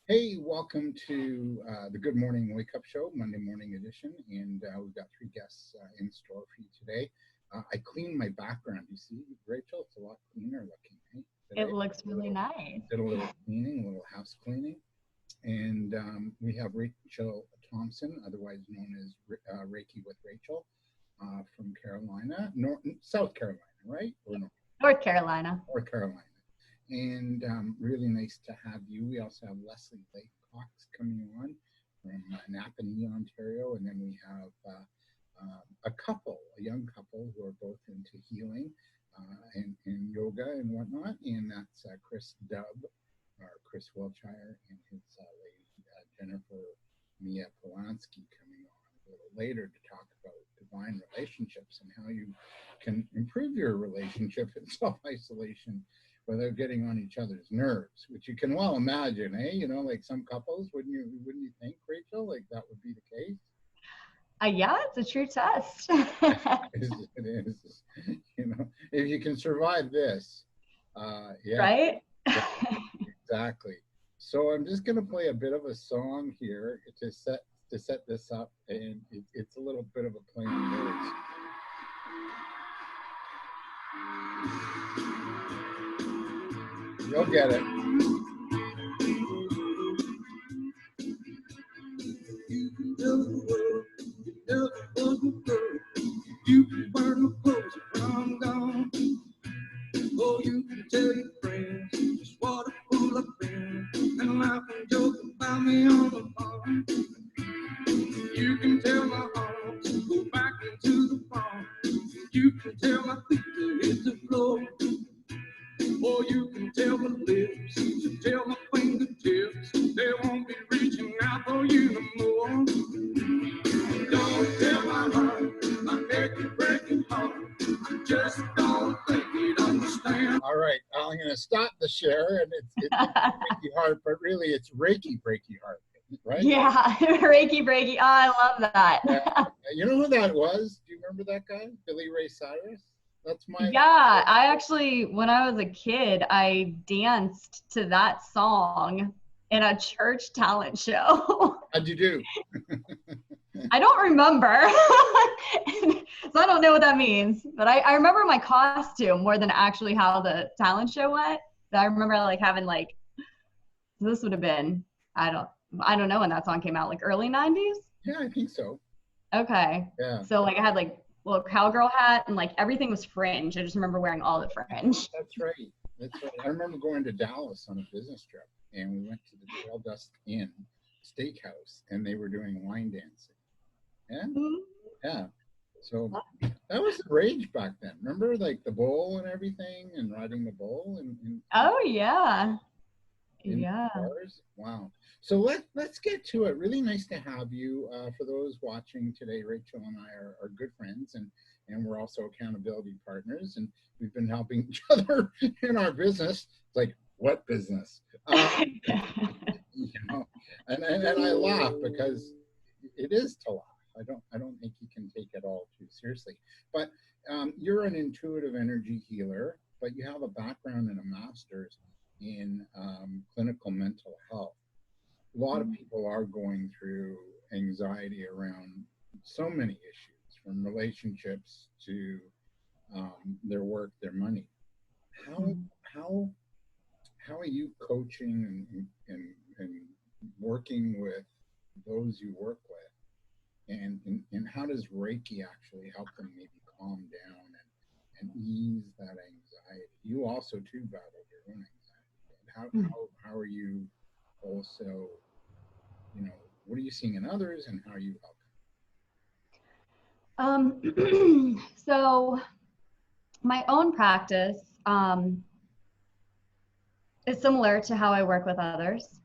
Hey, welcome to the Good Morning Wake Up Show, Monday morning edition. And we've got three guests in store for you today. I cleaned my background. You see, Rachel, it's a lot cleaner looking, right? It looks really nice. Did a little cleaning, a little house cleaning. And we have Rachael Thompson, otherwise known as Reiki with Rachel, from Carolina, South Carolina, right? Or no? North Carolina. North Carolina. And really nice to have you. We also have Leslie Laycox coming on from Napanee, Ontario. And then we have a young couple who are both into healing and yoga and whatnot. And that's Chris Wiltshire and his lady, Jennifer Mya Polansky, coming on a little later to talk about divine relationships and how you can improve your relationship in self-isolation without getting on each other's nerves, which you can well imagine, eh? You know, like some couples, wouldn't you think, Rachel, like that would be the case? Yeah, it's a true test. It is. You know, if you can survive this, yeah. Right? Yeah, exactly. So I'm just going to play a bit of a song here to set this up, and it's a little bit of a play on words. You'll get it. You can tell the world you never was my girl. You can burn my clothes when I'm gone. Oh, you can tell your friends just what a fool I've been, and laugh and joke about me on the phone. You can tell my heart to go back into the farm. You can tell my feet to hit the floor. Or you can tell my lips to tell my fingertips they won't be reaching out for you no more. Don't tell my heart, my achy breaking heart, I just don't think you'd understand. All right, I'm going to stop the share, and it's breaky heart, but really it's Reiki breaky heart, right? Yeah, Reiki breaky. Oh, I love that. Yeah. You know who that was? Do you remember that guy, Billy Ray Cyrus? That's my. Yeah, I actually, when I was a kid, I danced to that song in a church talent show. How'd you do? I don't remember. So I don't know what that means, but I remember my costume more than actually how the talent show went. So I remember like having like, this would have been, I don't know when that song came out, like early 90s? Yeah, I think so. Okay. Yeah. So like I had like little cowgirl hat and like everything was fringe. I just remember wearing all the fringe. That's right. That's right. I remember going to Dallas on a business trip, and we went to the Trail Dust Inn Steakhouse, and they were doing line dancing. Yeah. Mm-hmm. Yeah. So that was the rage back then. Remember, like the bowl and everything, and riding the bowl and oh yeah. Yeah. Cars. Wow. So let's get to it. Really nice to have you. For those watching today, Rachel and I are good friends, and we're also accountability partners, and we've been helping each other in our business. It's like, what business? You know, and I laugh because it is to laugh. I don't think you can take it all too seriously. But you're an intuitive energy healer, but you have a background and a master's in clinical mental health. A lot of people are going through anxiety around so many issues, from relationships to their work, their money. How are you coaching and working with those you work with, and how does Reiki actually help them maybe calm down and ease that anxiety? You also too battled your own anxiety. How are you also, you know, what are you seeing in others, and how are you helping? So my own practice is similar to how I work with others.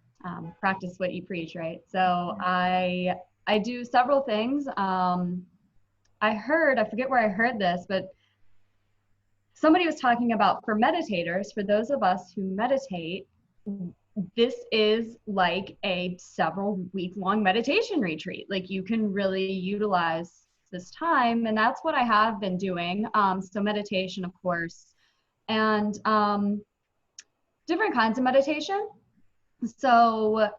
Practice what you preach, right? So I do several things. I forget where I heard this, but somebody was talking about for meditators, for those of us who meditate, this is like a several week-long meditation retreat. Like you can really utilize this time, and that's what I have been doing. So meditation, of course, and different kinds of meditation. So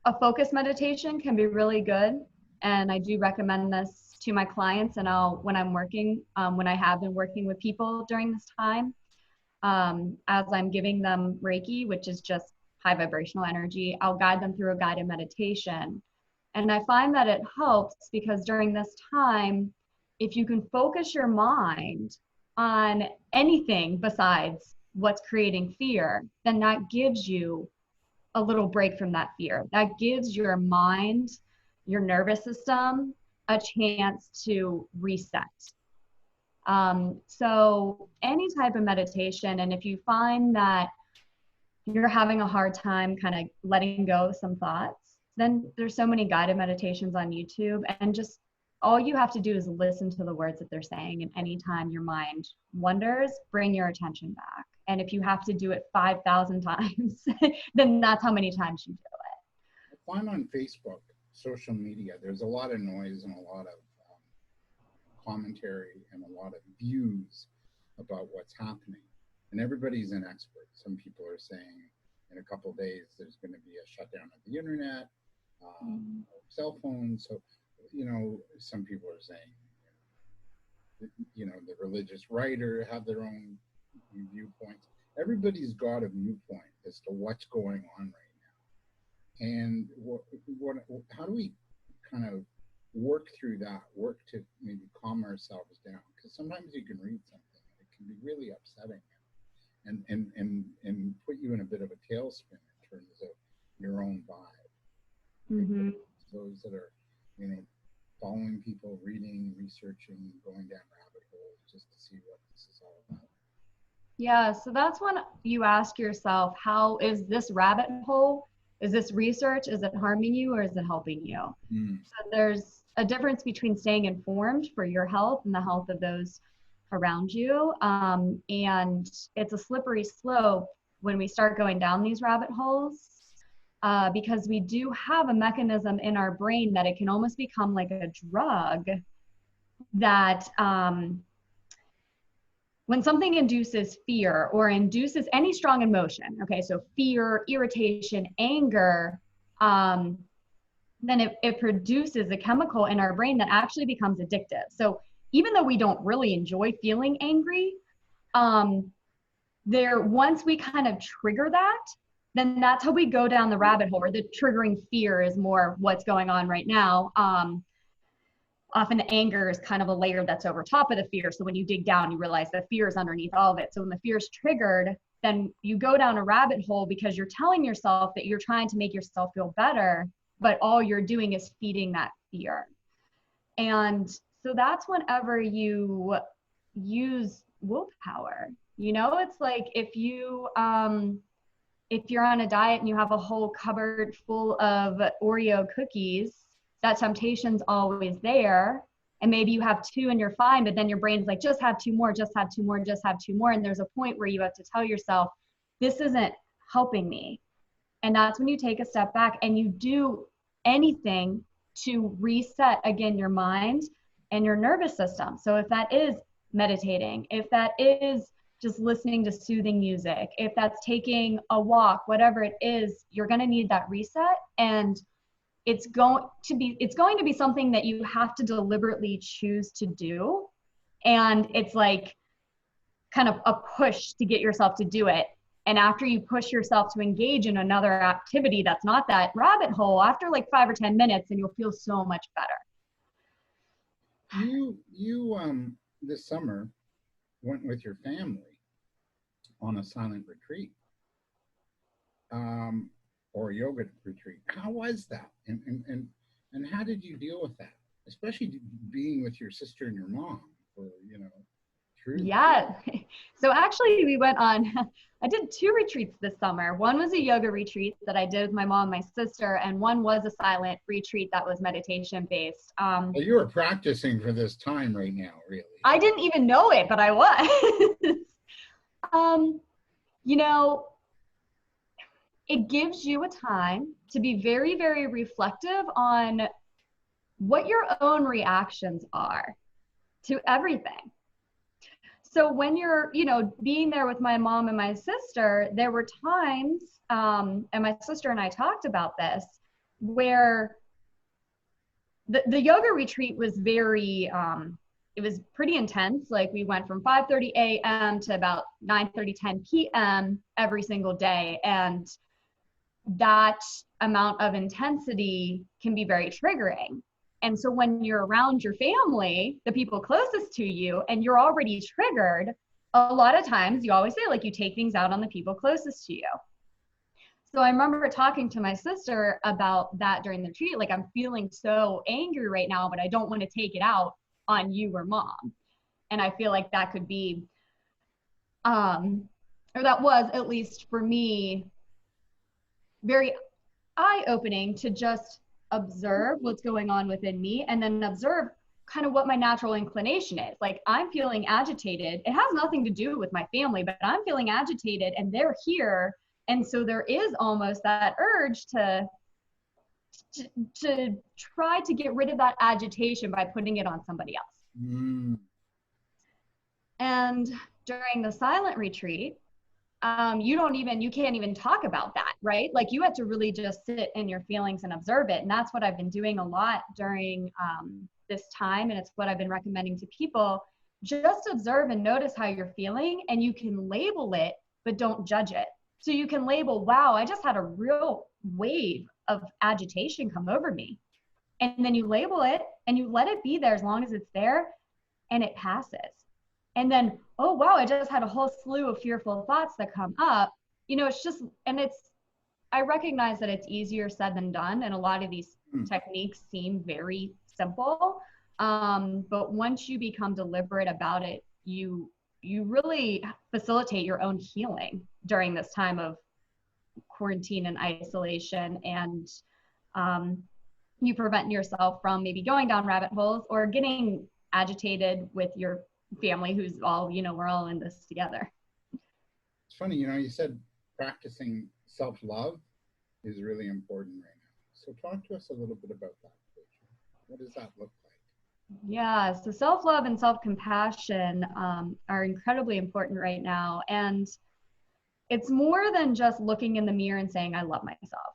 a focus meditation can be really good. And I do recommend this to my clients, and when I'm working, when I have been working with people during this time, as I'm giving them Reiki, which is just high vibrational energy, I'll guide them through a guided meditation. And I find that it helps because during this time, if you can focus your mind on anything besides what's creating fear, then that gives you a little break from that fear. That gives your mind, your nervous system, a chance to reset. So any type of meditation, and if you find that you're having a hard time kind of letting go of some thoughts, then there's so many guided meditations on YouTube, and just all you have to do is listen to the words that they're saying. And anytime your mind wanders, bring your attention back. And if you have to do it 5,000 times, then that's how many times you do it. I find on Facebook, social media, there's a lot of noise and a lot of commentary and a lot of views about what's happening. And everybody's an expert. Some people are saying in a couple of days there's going to be a shutdown of the internet, cell phones. So, some people are saying, the religious writer have their own viewpoints. Everybody's got a viewpoint as to what's going on right now. And how do we kind of work through that, work to maybe calm ourselves down? Because sometimes you can read something and it can be really upsetting and put you in a bit of a tailspin in terms of your own vibe. Mm-hmm. Those that are, following people, reading, researching, going down rabbit holes just to see what this is all about. Yeah, so that's when you ask yourself, how is this rabbit hole? Is this research? Is it harming you or is it helping you? So there's a difference between staying informed for your health and the health of those around you. And it's a slippery slope when we start going down these rabbit holes, because we do have a mechanism in our brain that it can almost become like a drug that when something induces fear or induces any strong emotion, okay, so fear, irritation, anger, then it produces a chemical in our brain that actually becomes addictive. So even though we don't really enjoy feeling angry, once we kind of trigger that, then that's how we go down the rabbit hole, where the triggering fear is more what's going on right now. Often the anger is kind of a layer that's over top of the fear. So when you dig down, you realize the fear is underneath all of it. So when the fear is triggered, then you go down a rabbit hole because you're telling yourself that you're trying to make yourself feel better, but all you're doing is feeding that fear. And so that's whenever you use willpower. It's like if you're on a diet and you have a whole cupboard full of Oreo cookies, that temptation's always there. And maybe you have 2 and you're fine, but then your brain's like, just have 2 more, just have 2 more, just have 2 more. And there's a point where you have to tell yourself, this isn't helping me. And that's when you take a step back and you do anything to reset again your mind and your nervous system. So if that is meditating, if that is just listening to soothing music, if that's taking a walk, whatever it is, you're going to need that reset. And it's going to be something that you have to deliberately choose to do. And it's like kind of a push to get yourself to do it. And after you push yourself to engage in another activity that's not that rabbit hole, after like 5 or 10 minutes, and you'll feel so much better. You this summer went with your family on a silent retreat, or a yoga retreat. How was that? And how did you deal with that? Especially being with your sister and your mom for, truth. Yeah. So actually we went on, I did 2 retreats this summer. One was a yoga retreat that I did with my mom and my sister, and one was a silent retreat that was meditation based. Well, you were practicing for this time right now, really. I didn't even know it, but I was. It gives you a time to be very, very reflective on what your own reactions are to everything. So when you're, being there with my mom and my sister, there were times, and my sister and I talked about this, where the yoga retreat was very, it was pretty intense. Like we went from 5:30 a.m. to about 9:30, 10 p.m. every single day. And that amount of intensity can be very triggering. And so when you're around your family, the people closest to you, and you're already triggered, a lot of times you always say, like, you take things out on the people closest to you. So I remember talking to my sister about that during the retreat. Like, I'm feeling so angry right now, but I don't want to take it out on you or mom. And I feel like that could be, or that was, at least for me, very eye-opening to just observe what's going on within me, and then observe kind of what my natural inclination is. Like, I'm feeling agitated. It has nothing to do with my family, but I'm feeling agitated and they're here. And so there is almost that urge to try to get rid of that agitation by putting it on somebody else. Mm. And during the silent retreat, you can't even talk about that, right? Like, you have to really just sit in your feelings and observe it. And that's what I've been doing a lot during this time. And it's what I've been recommending to people. Just observe and notice how you're feeling, and you can label it, but don't judge it. So you can label, wow, I just had a real wave of agitation come over me. And then you label it and you let it be there as long as it's there, and it passes. And then, oh, wow, I just had a whole slew of fearful thoughts that come up. You know, it's just, and I recognize that it's easier said than done. And a lot of these techniques seem very simple. But once you become deliberate about it, you really facilitate your own healing during this time of quarantine and isolation. And you prevent yourself from maybe going down rabbit holes or getting agitated with your family, who's all, you know, we're all in this together. It's funny, you know, you said practicing self-love is really important right now. So talk to us a little bit about that. What does that look like? Yeah, so self-love and self-compassion are incredibly important right now. And it's more than just looking in the mirror and saying, I love myself.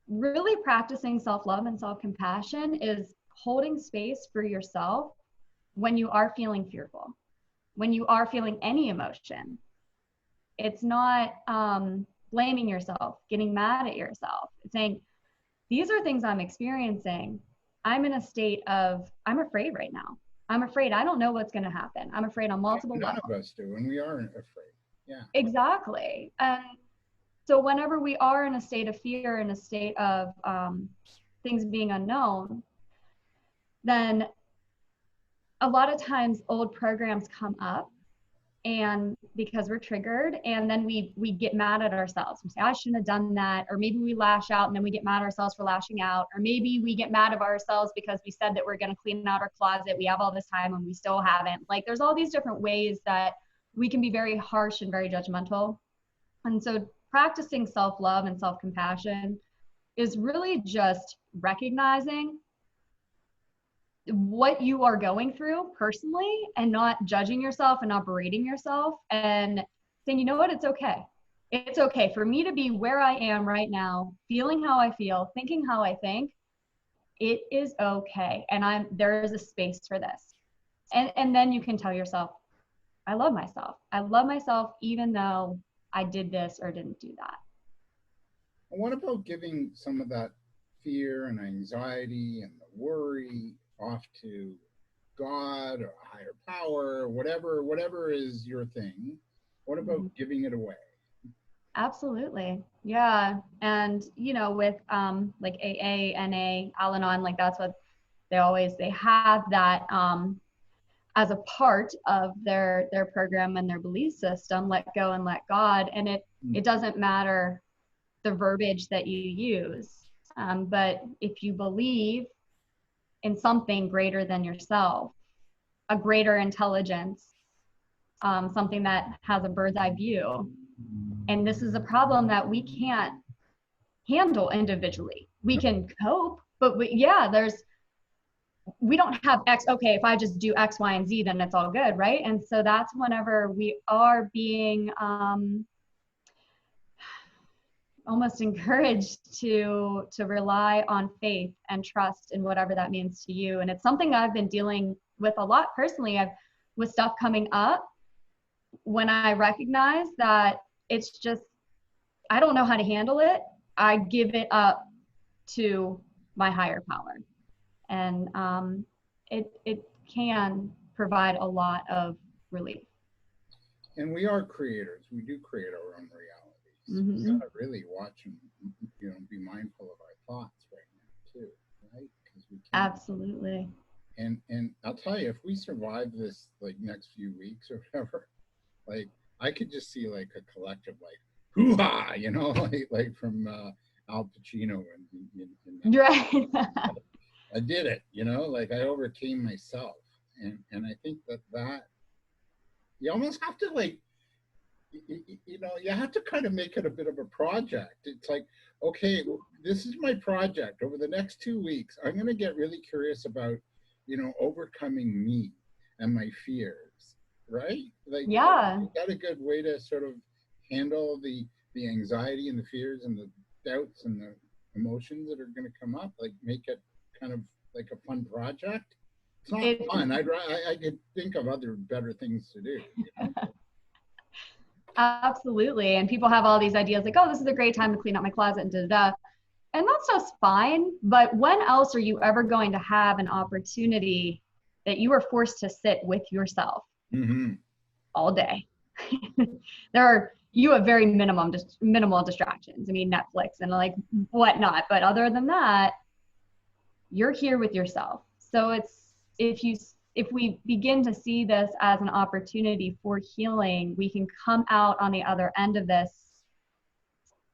Really practicing self-love and self-compassion is holding space for yourself when you are feeling fearful, when you are feeling any emotion. It's not blaming yourself, getting mad at yourself. It's saying, these are things I'm experiencing. I'm in a state of, I'm afraid right now. I'm afraid. I don't know what's going to happen. I'm afraid on multiple levels. None of us do, and we are afraid. Yeah. Exactly. And so whenever we are in a state of fear, in a state of things being unknown, then a lot of times old programs come up, and because we're triggered, and then we get mad at ourselves. We say, I shouldn't have done that. Or maybe we lash out and then we get mad at ourselves for lashing out. Or maybe we get mad at ourselves because we said that we're going to clean out our closet. We have all this time and we still haven't. Like, there's all these different ways that we can be very harsh and very judgmental. And so practicing self-love and self-compassion is really just recognizing what you are going through personally, and not judging yourself and not berating yourself, and saying, you know what, it's okay. It's okay for me to be where I am right now, feeling how I feel, thinking how I think. It is okay. And there is a space for this. And then you can tell yourself, I love myself. I love myself even though I did this or didn't do that. And what about giving some of that fear and anxiety and the worry off to God or a higher power, whatever is your thing? What about giving it away? Absolutely. Yeah. And, you know, with like AA, NA, Al-Anon, like that's what they have that as a part of their program and their belief system, let go and let God. And it doesn't matter the verbiage that you use. But if you believe in something greater than yourself, a greater intelligence, something that has a bird's eye view. And this is a problem that we can't handle individually. We can cope, but we don't have X, okay, if I just do X, Y, and Z, then it's all good, right? And so that's whenever we are being almost encouraged to rely on faith and trust in whatever that means to you. And it's something I've been dealing with a lot personally. With stuff coming up, when I recognize that it's just, I don't know how to handle it, I give it up to my higher power. And it can provide a lot of relief. And we are creators. We do create our own realities. Mm-hmm. We gotta really watch and, you know, be mindful of our thoughts right now too, right? Because we can. Absolutely. And I'll tell you, if we survive this like next few weeks or whatever, like I could just see like a collective like hoo-ha, you know, like from Al Pacino in Right. I did it, you know, like I overcame myself. And I think that you almost have to like you know, you have to kind of make it a bit of a project. It's like, okay, well, this is my project. Over the next 2 weeks, I'm going to get really curious about, you know, overcoming me and my fears, right? Like, Yeah. you got a good way to sort of handle the anxiety and the fears and the doubts and the emotions that are going to come up. Like, make it kind of like a fun project. It's not fun. I could think of other better things to do. You know? Absolutely. And people have all these ideas like, oh, this is a great time to clean up my closet and da-da-da. And that's just fine. But when else are you ever going to have an opportunity that you are forced to sit with yourself all day? You have very minimal distractions. I mean, Netflix and like whatnot. But other than that, you're here with yourself. So it's, if we begin to see this as an opportunity for healing, we can come out on the other end of this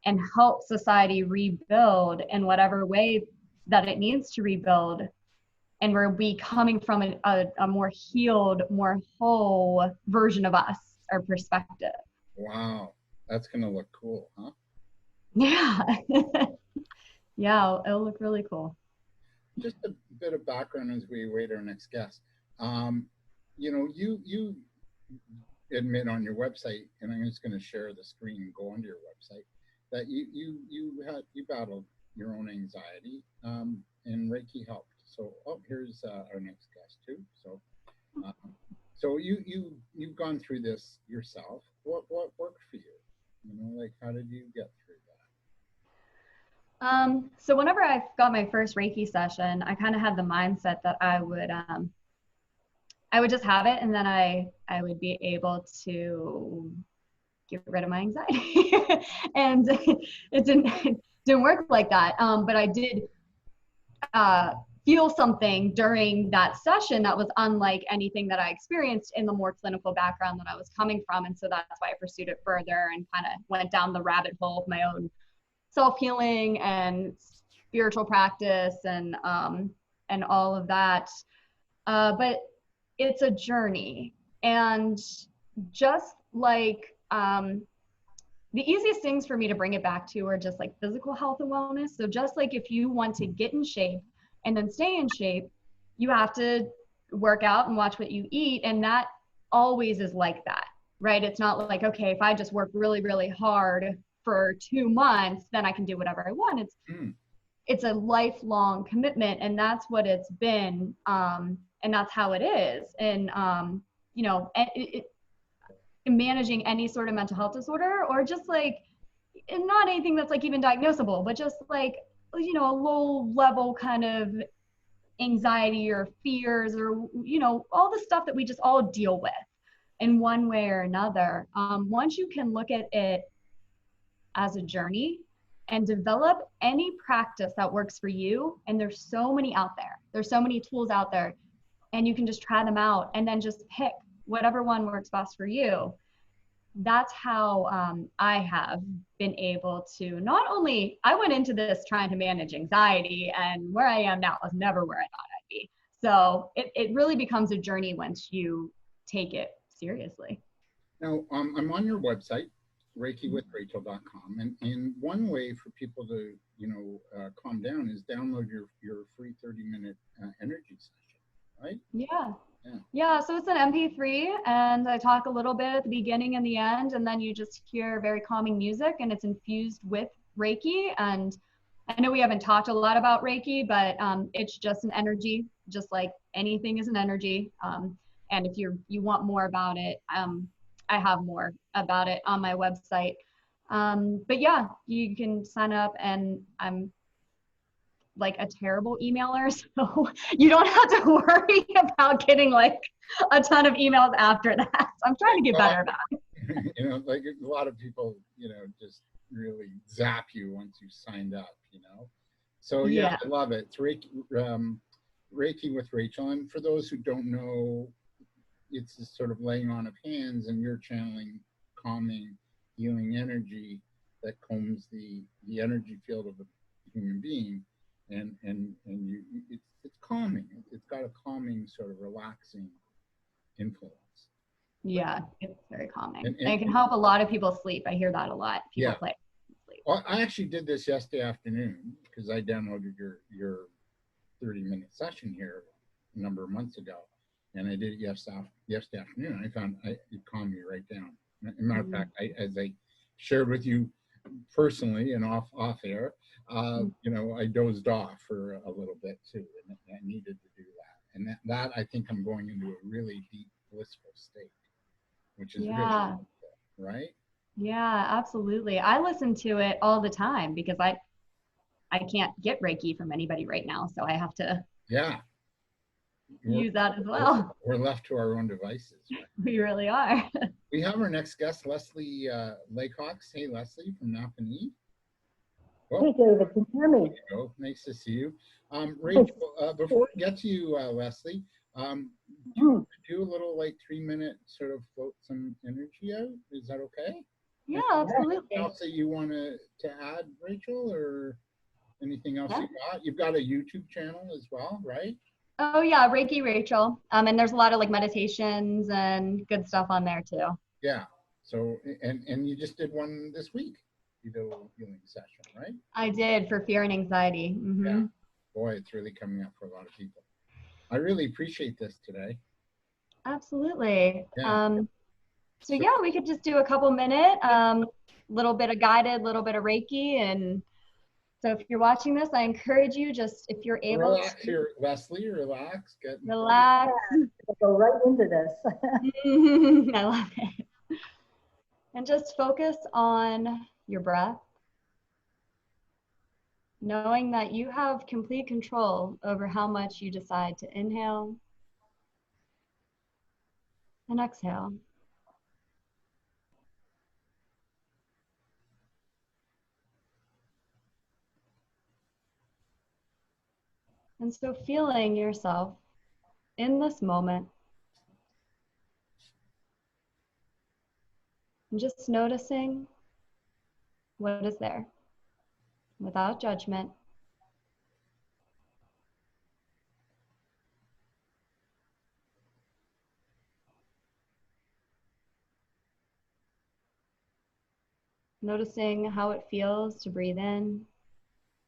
and help society rebuild in whatever way that it needs to rebuild. And we're coming from a more healed, more whole version of us, or perspective. Wow, that's going to look cool, huh? Yeah. Yeah, it'll look really cool. Just a bit of background as we await our next guest. You know, you admit on your website, and I'm just going to share the screen and go onto your website, that you battled your own anxiety, and Reiki helped. So, here's our next guest too. So you've gone through this yourself. What worked for you? You know, like how did you get through that? So whenever I got my first Reiki session, I kind of had the mindset that I would just have it, and then I would be able to get rid of my anxiety. And it didn't work like that. But I did feel something during that session that was unlike anything that I experienced in the more clinical background that I was coming from. And so that's why I pursued it further and kind of went down the rabbit hole of my own self-healing and spiritual practice and all of that. But it's a journey. And just like the easiest things for me to bring it back to are just like physical health and wellness. So just like if you want to get in shape and then stay in shape, you have to work out and watch what you eat. And that always is like that, right? It's not like, okay, if I just work really, really hard for 2 months, then I can do whatever I want. It's a lifelong commitment, and that's what it's been. And that's how it is. And, you know, managing any sort of mental health disorder, or just like, and not anything that's like even diagnosable, but just like, you know, a low level kind of anxiety or fears, or, you know, all the stuff that we just all deal with in one way or another. Once you can look at it as a journey and develop any practice that works for you, and there's so many out there, there's so many tools out there, and you can just try them out and then just pick whatever one works best for you. That's how I have been able to, not only, I went into this trying to manage anxiety, and where I am now is never where I thought I'd be. So it really becomes a journey once you take it seriously. Now, I'm on your website, reikiwithrachel.com, and one way for people to, you know, calm down is download your free 30-minute energy session, right? Yeah, so it's an MP3, and I talk a little bit at the beginning and the end, and then you just hear very calming music, and it's infused with Reiki. And I know we haven't talked a lot about Reiki, but it's just an energy, just like anything is an energy. And if you want more about it, I have more about it on my website. But yeah, you can sign up, and I'm like a terrible emailer, so you don't have to worry about getting like a ton of emails after that. So I'm trying to get better about it. You know, like a lot of people, you know, just really zap you once you signed up, you know. So yeah, I love it. It's Reiki with Rachel. And for those who don't know, it's this sort of laying on of hands, and you're channeling calming, healing energy that combs the energy field of a human being, and you, it's calming. It's got a calming, sort of relaxing influence. Yeah, it's very calming. And it can help a lot of people sleep. I hear that a lot. People play sleep. Well, I actually did this yesterday afternoon because I downloaded your 30-minute session here a number of months ago, and I did it yesterday afternoon. I found it calmed me right down. As a matter of fact, as I shared with you personally and off air, you know, I dozed off for a little bit too, and I needed to do that. And that I think I'm going into a really deep blissful state, which is really wonderful, right? Yeah, absolutely. I listen to it all the time because I can't get Reiki from anybody right now, so I have to use that as well. We're left to our own devices. Right? We really are. We have our next guest, Leslie Laycox. Hey, Leslie from Napanee. Oh, hey, David, can you hear me? There you go. Nice to see you. Rachel, before we get to you, Leslie, do a little like 3-minute sort of float some energy out. Is that okay? Yeah, absolutely. Anything else that you want to add, Rachel, or anything else you got? You've got a YouTube channel as well, right? Oh yeah, Reiki Rachel. And there's a lot of like meditations and good stuff on there too. Yeah. So and you just did one this week. You did a little healing session, right? I did, for fear and anxiety. Yeah. Boy, it's really coming up for a lot of people. I really appreciate this today. Absolutely. Yeah. So yeah, we could just do a couple minute, little bit of guided, little bit of Reiki. And so if you're watching this, I encourage you, just if you're able relax to here, Leslie, relax. Relax. Go right into this. I love it. And just focus on your breath, knowing that you have complete control over how much you decide to inhale and exhale. And so feeling yourself in this moment, and just noticing what is there without judgment. Noticing how it feels to breathe in,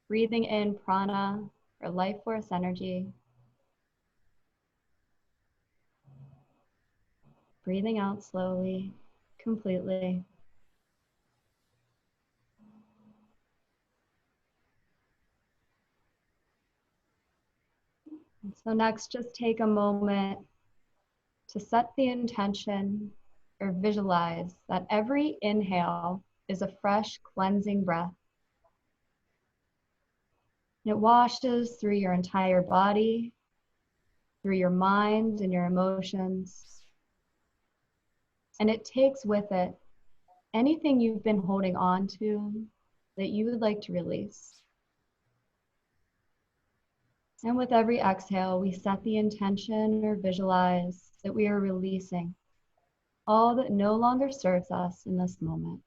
breathing in prana or life force energy. Breathing out slowly, completely. And so next, just take a moment to set the intention or visualize that every inhale is a fresh, cleansing breath. It washes through your entire body, through your mind and your emotions. And it takes with it anything you've been holding on to that you would like to release. And with every exhale, we set the intention or visualize that we are releasing all that no longer serves us in this moment.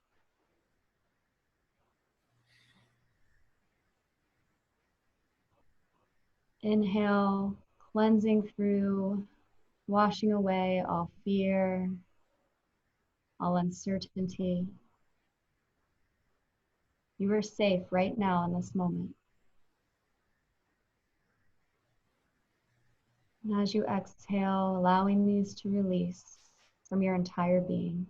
Inhale, cleansing through, washing away all fear, all uncertainty. You are safe right now in this moment. And as you exhale, allowing these to release from your entire being.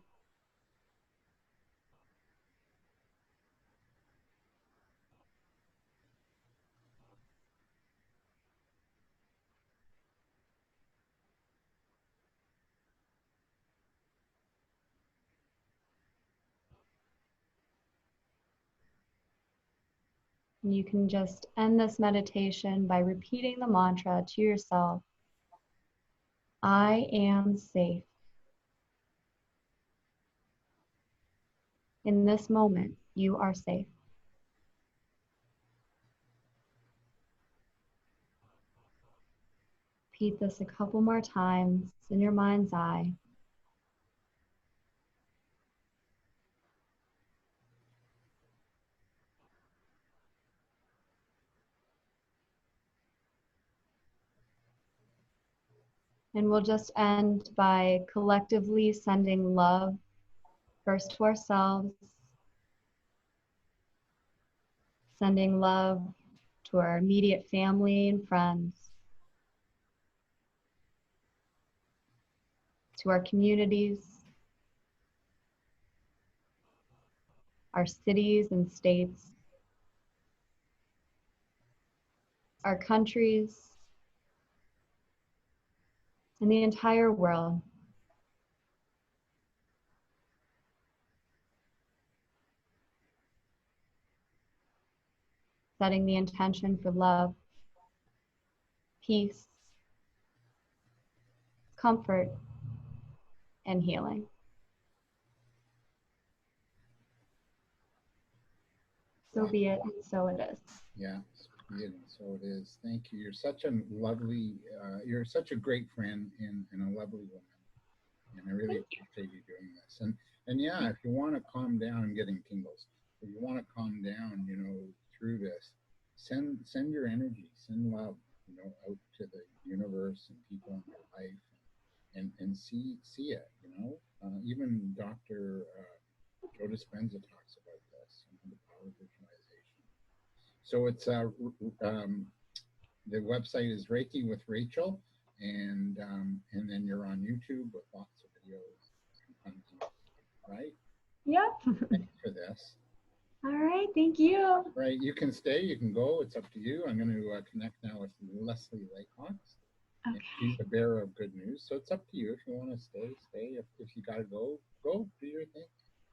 You can just end this meditation by repeating the mantra to yourself. I am safe. In this moment, you are safe. Repeat this a couple more times in your mind's eye. And we'll just end by collectively sending love first to ourselves, sending love to our immediate family and friends, to our communities, our cities and states, our countries, and the entire world. Setting the intention for love, peace, comfort, and healing. So be it, and so it is. Yeah, so it is. Thank you. You're such a lovely, you're such a great friend and a lovely woman. And I really appreciate you doing this. And yeah, if you want to calm down, I'm getting tingles. If you want to calm down, you know, through this, send your energy, send love, you know, out to the universe and people in your life, and see it. You know, even Dr. Joe Dispenza talks about this, you know, the power of visualization. So it's the website is Reiki with Rachel, and then you're on YouTube with lots of videos, right? Yep. Thanks for this. All right, thank you. Right, you can stay, you can go. It's up to you. I'm going to connect now with Leslie Laycox. Okay. She's the bearer of good news, so it's up to you. If you want to stay. If you got to go, do your thing.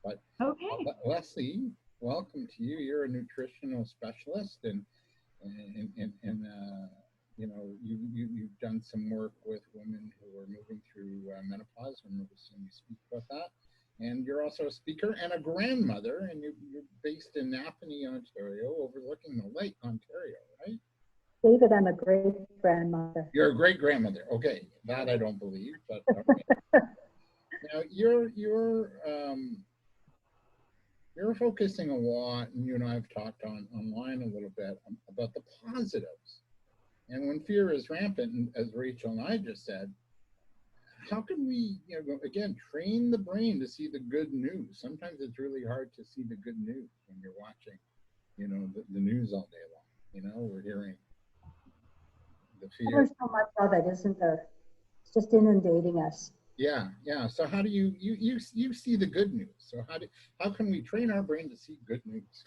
But okay. Leslie, welcome to you. You're a nutritional specialist, and you know, you've done some work with women who are moving through menopause. I remember seeing you speak about that. And you're also a speaker and a grandmother, and you're based in Napanee, Ontario, overlooking the lake, Ontario, right? David, I'm a great grandmother. You're a great grandmother. Okay, that I don't believe, but okay. Now you're focusing a lot, and you and I have talked online a little bit about the positives. And when fear is rampant, and as Rachel and I just said, how can we, you know, again, train the brain to see the good news? Sometimes it's really hard to see the good news when you're watching, you know, the news all day long. You know, we're hearing the fear. There's so much of it, isn't there? It's just inundating us. Yeah. So how do you see the good news? So how can we train our brain to see good news?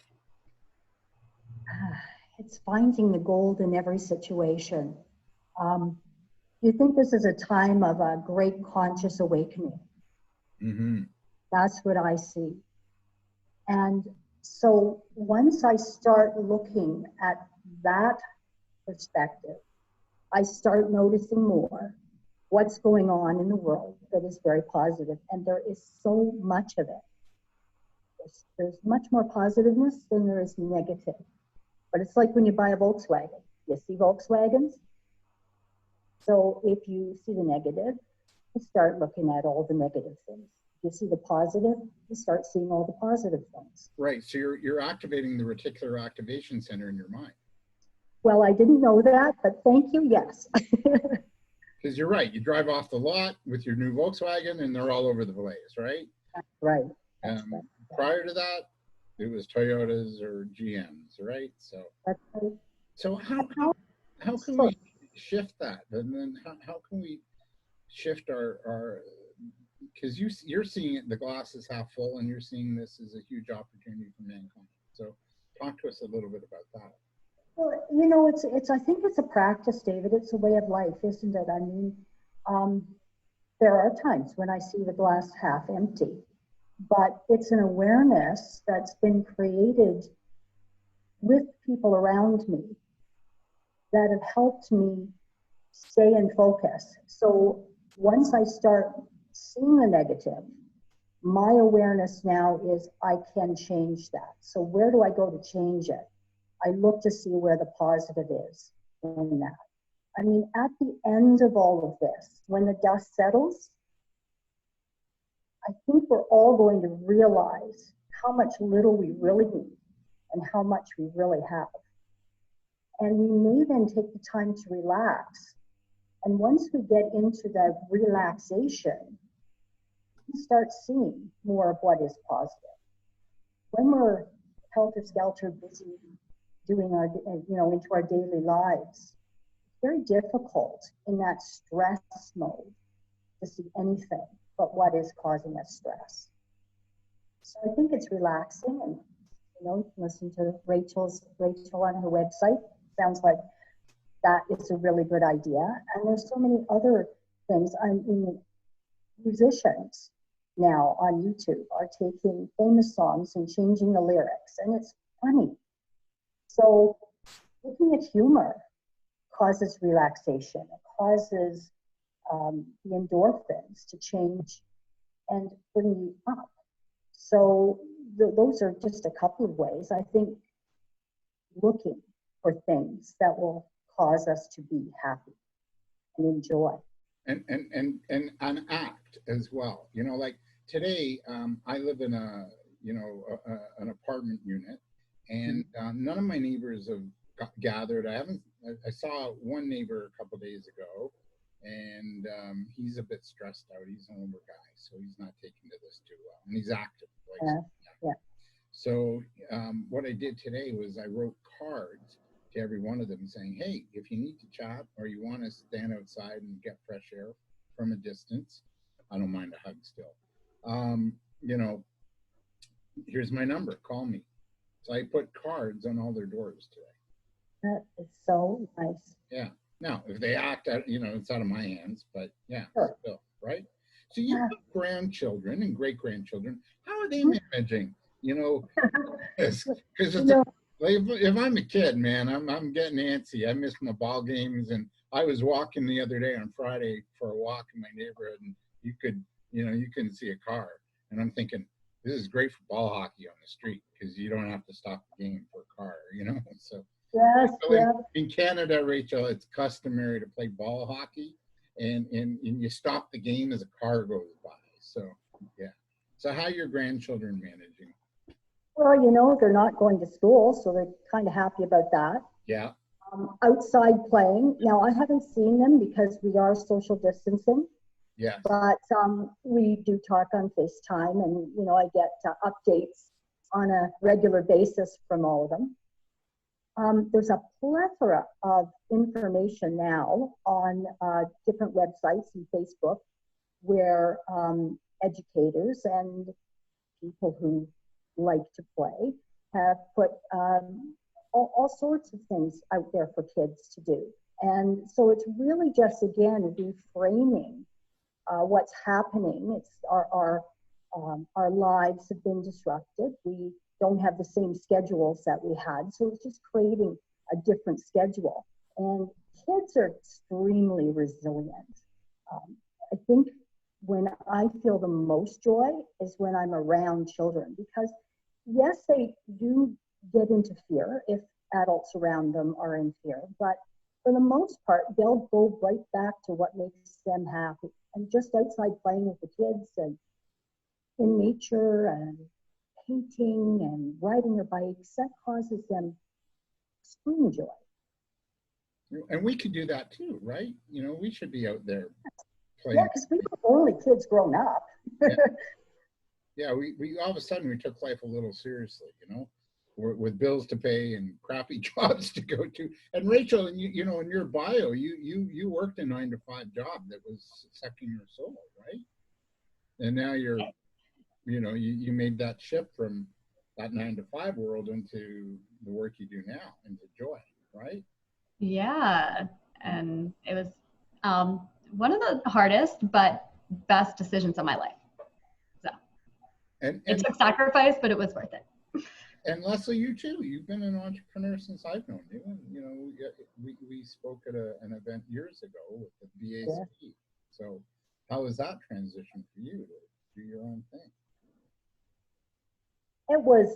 It's finding the gold in every situation. You think this is a time of a great conscious awakening. Mm-hmm. That's what I see. And so once I start looking at that perspective, I start noticing more what's going on in the world that is very positive. And there is so much of it. There's much more positiveness than there is negative. But it's like when you buy a Volkswagen. You see Volkswagens? So if you see the negative, you start looking at all the negative things. If you see the positive, you start seeing all the positive things. Right. So you're activating the reticular activation center in your mind. Well, I didn't know that, but thank you, yes. Because you're right. You drive off the lot with your new Volkswagen and they're all over the place, right? That's right. That's right. Prior to that, it was Toyotas or GMs, right? So that's right. So how can we shift that? And then how can we shift our because you're seeing it, the glass is half full, and you're seeing this as a huge opportunity for mankind. So talk to us a little bit about that. Well, you know, it's I think it's a practice, David. It's a way of life, isn't it? I mean, there are times when I see the glass half empty, but it's an awareness that's been created with people around me that have helped me stay in focus. So once I start seeing the negative, my awareness now is I can change that. So where do I go to change it? I look to see where the positive is in that. I mean, at the end of all of this, when the dust settles, I think we're all going to realize how much little we really need and how much we really have. And we may then take the time to relax. And once we get into the relaxation, we start seeing more of what is positive. When we're helter-skelter busy doing our, into our daily lives, it's very difficult in that stress mode to see anything but what is causing us stress. So I think it's relaxing, and you can listen to Rachel on her website. Sounds like that is a really good idea. And there's so many other things. I mean, musicians now on YouTube are taking famous songs and changing the lyrics, and it's funny. So looking at humor causes relaxation. It causes the endorphins to change and bring you up. So those are just a couple of ways. I think looking for things that will cause us to be happy and enjoy. And an act as well. Like today, I live in an apartment unit, and none of my neighbors have gathered. I saw one neighbor a couple of days ago, and he's a bit stressed out. He's an older guy, so he's not taking to this too well, and he's active. Yeah. So what I did today was I wrote cards to every one of them saying, hey, if you need to chat or you want to stand outside and get fresh air from a distance, I don't mind a hug still. Here's my number, call me. So I put cards on all their doors today. That is so nice. Yeah. Now, if they act out, it's out of my hands, but yeah, sure. Still, right? So you have grandchildren and great-grandchildren. How are they managing? Because if I'm a kid, man, I'm getting antsy. I miss my ball games, and I was walking the other day on Friday for a walk in my neighborhood, and you couldn't see a car, and I'm thinking this is great for ball hockey on the street because you don't have to stop the game for a car, So yes, in Canada, Rachel, it's customary to play ball hockey, and you stop the game as a car goes by. So yeah. So how are your grandchildren managing? Well, they're not going to school, so they're kind of happy about that. Yeah. Outside playing. Now, I haven't seen them because we are social distancing. Yeah. But we do talk on FaceTime, and, I get updates on a regular basis from all of them. There's a plethora of information now on different websites and Facebook where educators and people who like to play have put all sorts of things out there for kids to do. And so it's really just, again, reframing what's happening. It's our lives have been disrupted. We don't have the same schedules that we had. So it's just creating a different schedule. And kids are extremely resilient. I think when I feel the most joy is when I'm around children, because yes, they do get into fear if adults around them are in fear, but for the most part, they'll go right back to what makes them happy. And just outside playing with the kids and in nature and painting and riding their bikes, that causes them extreme joy. And we could do that too, right? We should be out there playing. Yeah, because we were only kids grown up. Yeah, we all of a sudden we took life a little seriously, with bills to pay and crappy jobs to go to. And Rachel, in your bio, you worked a 9-to-5 job that was sucking your soul, right? And now you're, you made that shift from that 9-to-5 world into the work you do now, into joy, right? Yeah, and it was one of the hardest but best decisions of my life. So and it took sacrifice, but it was worth it. And Leslie, you too. You've been an entrepreneur since I've known you. And, you know, we spoke at an event years ago with the Yeah. BAC. So how was that transition for you to do your own thing? It was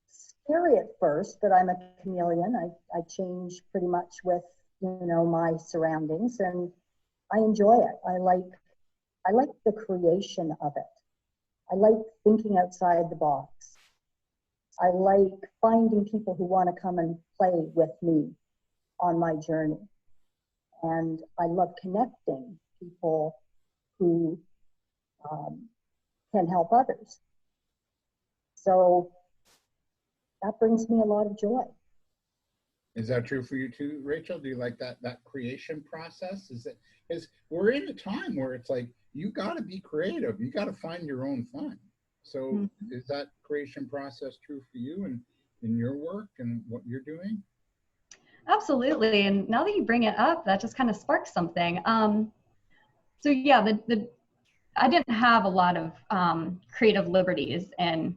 scary at first, but I'm a chameleon. I change pretty much with, you know, my surroundings, and I enjoy it. I like the creation of it. I like thinking outside the box. I like finding people who want to come and play with me on my journey. And I love connecting people who can help others. So that brings me a lot of joy. Is that true for you too, Rachel? Do you like that creation process? Is we're in a time where it's like you got to be creative. You got to find your own fun. So is that creation process true for you and in your work and what you're doing? Absolutely. And now that you bring it up, that just kind of sparks something. So yeah, I didn't have a lot of creative liberties in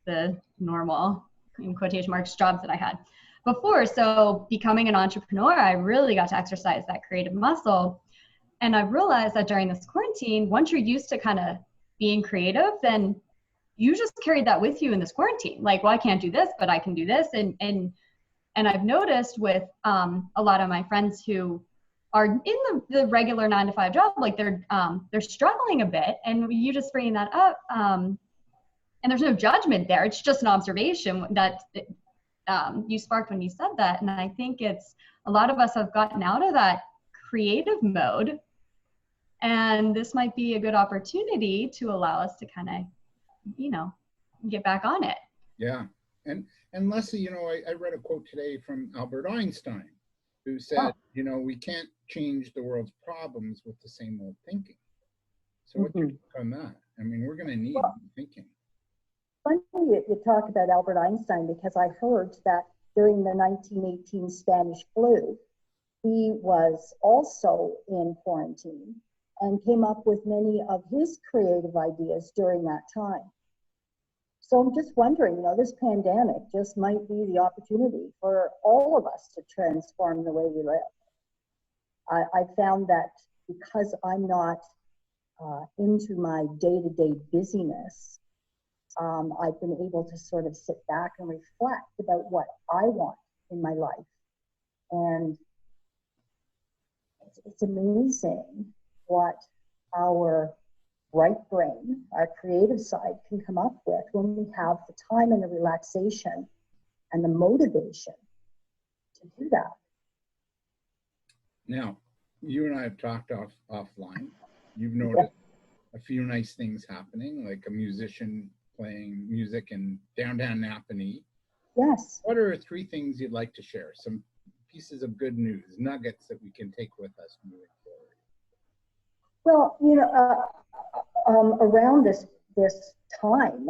the normal, in quotation marks, jobs that I had before. So becoming an entrepreneur, I really got to exercise that creative muscle. And I realized that during this quarantine, once you're used to kind of being creative, then you just carried that with you in this quarantine. Like, well, I can't do this, but I can do this. And I've noticed with a lot of my friends who are in the regular 9-to-5 job, like they're struggling a bit, and you just bringing that up, and there's no judgment there. It's just an observation that you sparked when you said that. And I think it's a lot of us have gotten out of that creative mode, and this might be a good opportunity to allow us to kind of, you know, get back on it. Yeah. And Leslie, you know, I read a quote today from Albert Einstein, who said, you know, we can't change the world's problems with the same old thinking. So what's your take on that? I mean, we're going to need thinking. Funny you talk about Albert Einstein, because I heard that during the 1918 Spanish flu, he was also in quarantine and came up with many of his creative ideas during that time. So I'm just wondering, you know, this pandemic just might be the opportunity for all of us to transform the way we live. I found that because I'm not into my day-to-day busyness, I've been able to sort of sit back and reflect about what I want in my life. And it's amazing what our right brain, our creative side, can come up with when we have the time and the relaxation and the motivation to do that. Now, you and I have talked offline. You've noticed a few nice things happening, like a musician playing music in downtown Napanee. Yes. What are 3 things you'd like to share? Some pieces of good news, nuggets that we can take with us moving forward. Well, you know, around this time,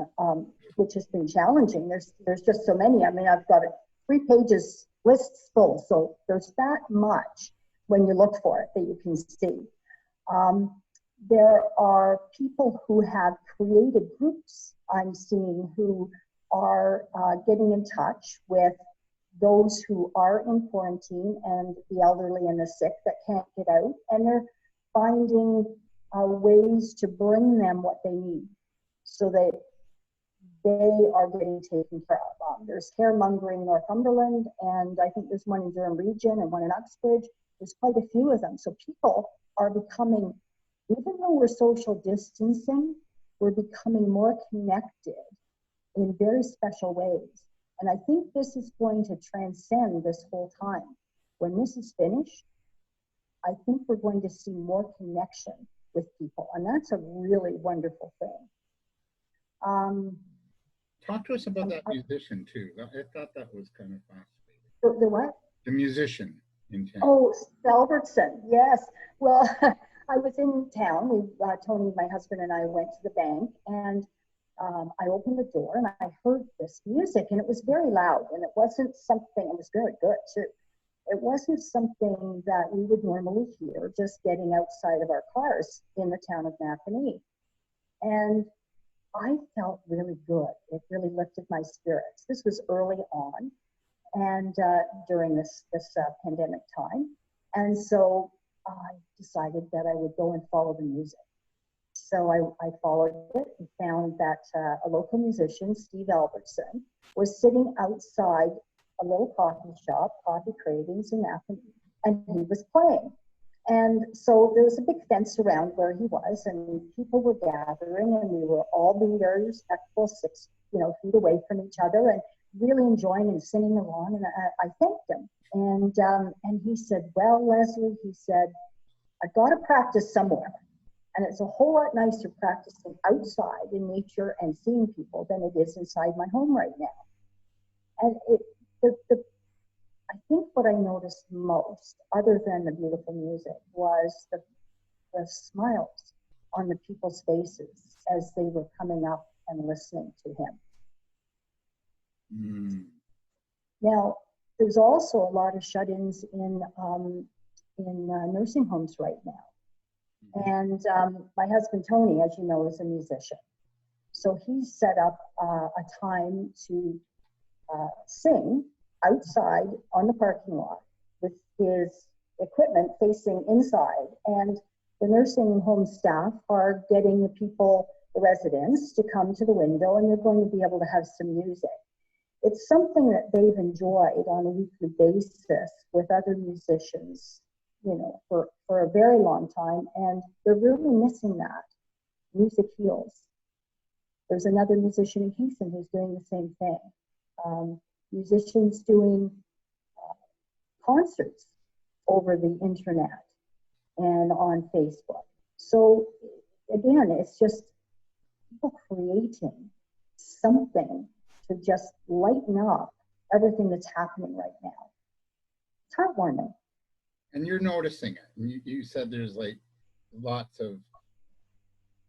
which has been challenging, there's just so many. I mean, I've got 3 pages lists full, so there's that much when you look for it that you can see. There are people who have created groups I'm seeing who are getting in touch with those who are in quarantine and the elderly and the sick that can't get out, and they're finding ways to bring them what they need so that they are getting taken care of. There's Caremongering Northumberland, and I think there's one in Durham Region and one in Uxbridge. There's quite a few of them. So people are becoming, even though we're social distancing, we're becoming more connected in very special ways. And I think this is going to transcend this whole time. When this is finished, I think we're going to see more connection with people. And that's a really wonderful thing. Talk to us about that musician too. I thought that was kind of fascinating. The what? The musician in town. Oh, Albertson, yes. Well, I was in town. Tony, my husband, and I went to the bank, and I opened the door and I heard this music, and it was very loud, and it wasn't something, it was very good too. It wasn't something that we would normally hear just getting outside of our cars in the town of Napanee. And I felt really good. It really lifted my spirits. This was early on, and during this pandemic time, and so I decided that I would go and follow the music. So I followed it and found that a local musician, Steve Albertson, was sitting outside a little coffee shop, Coffee Cravings in Napa, and he was playing. And so there was a big fence around where he was, and people were gathering, and we were all being very respectful, 6 feet away from each other, and really enjoying and singing along. And I thanked him, and he said, "Well, Leslie," he said, "I've got to practice somewhere, and it's a whole lot nicer practicing outside in nature and seeing people than it is inside my home right now." And I think what I noticed most, other than the beautiful music, was the smiles on the people's faces as they were coming up and listening to him. Mm. Now, there's also a lot of shut-ins in nursing homes right now. And my husband, Tony, as you know, is a musician. So he set up a time to sing outside on the parking lot with his equipment facing inside. And the nursing home staff are getting the people, the residents, to come to the window, and they're going to be able to have some music. It's something that they've enjoyed on a weekly basis with other musicians, for a very long time, and they're really missing that. Music heals. There's another musician in Kingston who's doing the same thing. Musicians doing concerts over the internet and on Facebook. So again, it's just people creating something to just lighten up everything that's happening right now. It's heartwarming. And you're noticing it. You said there's like lots of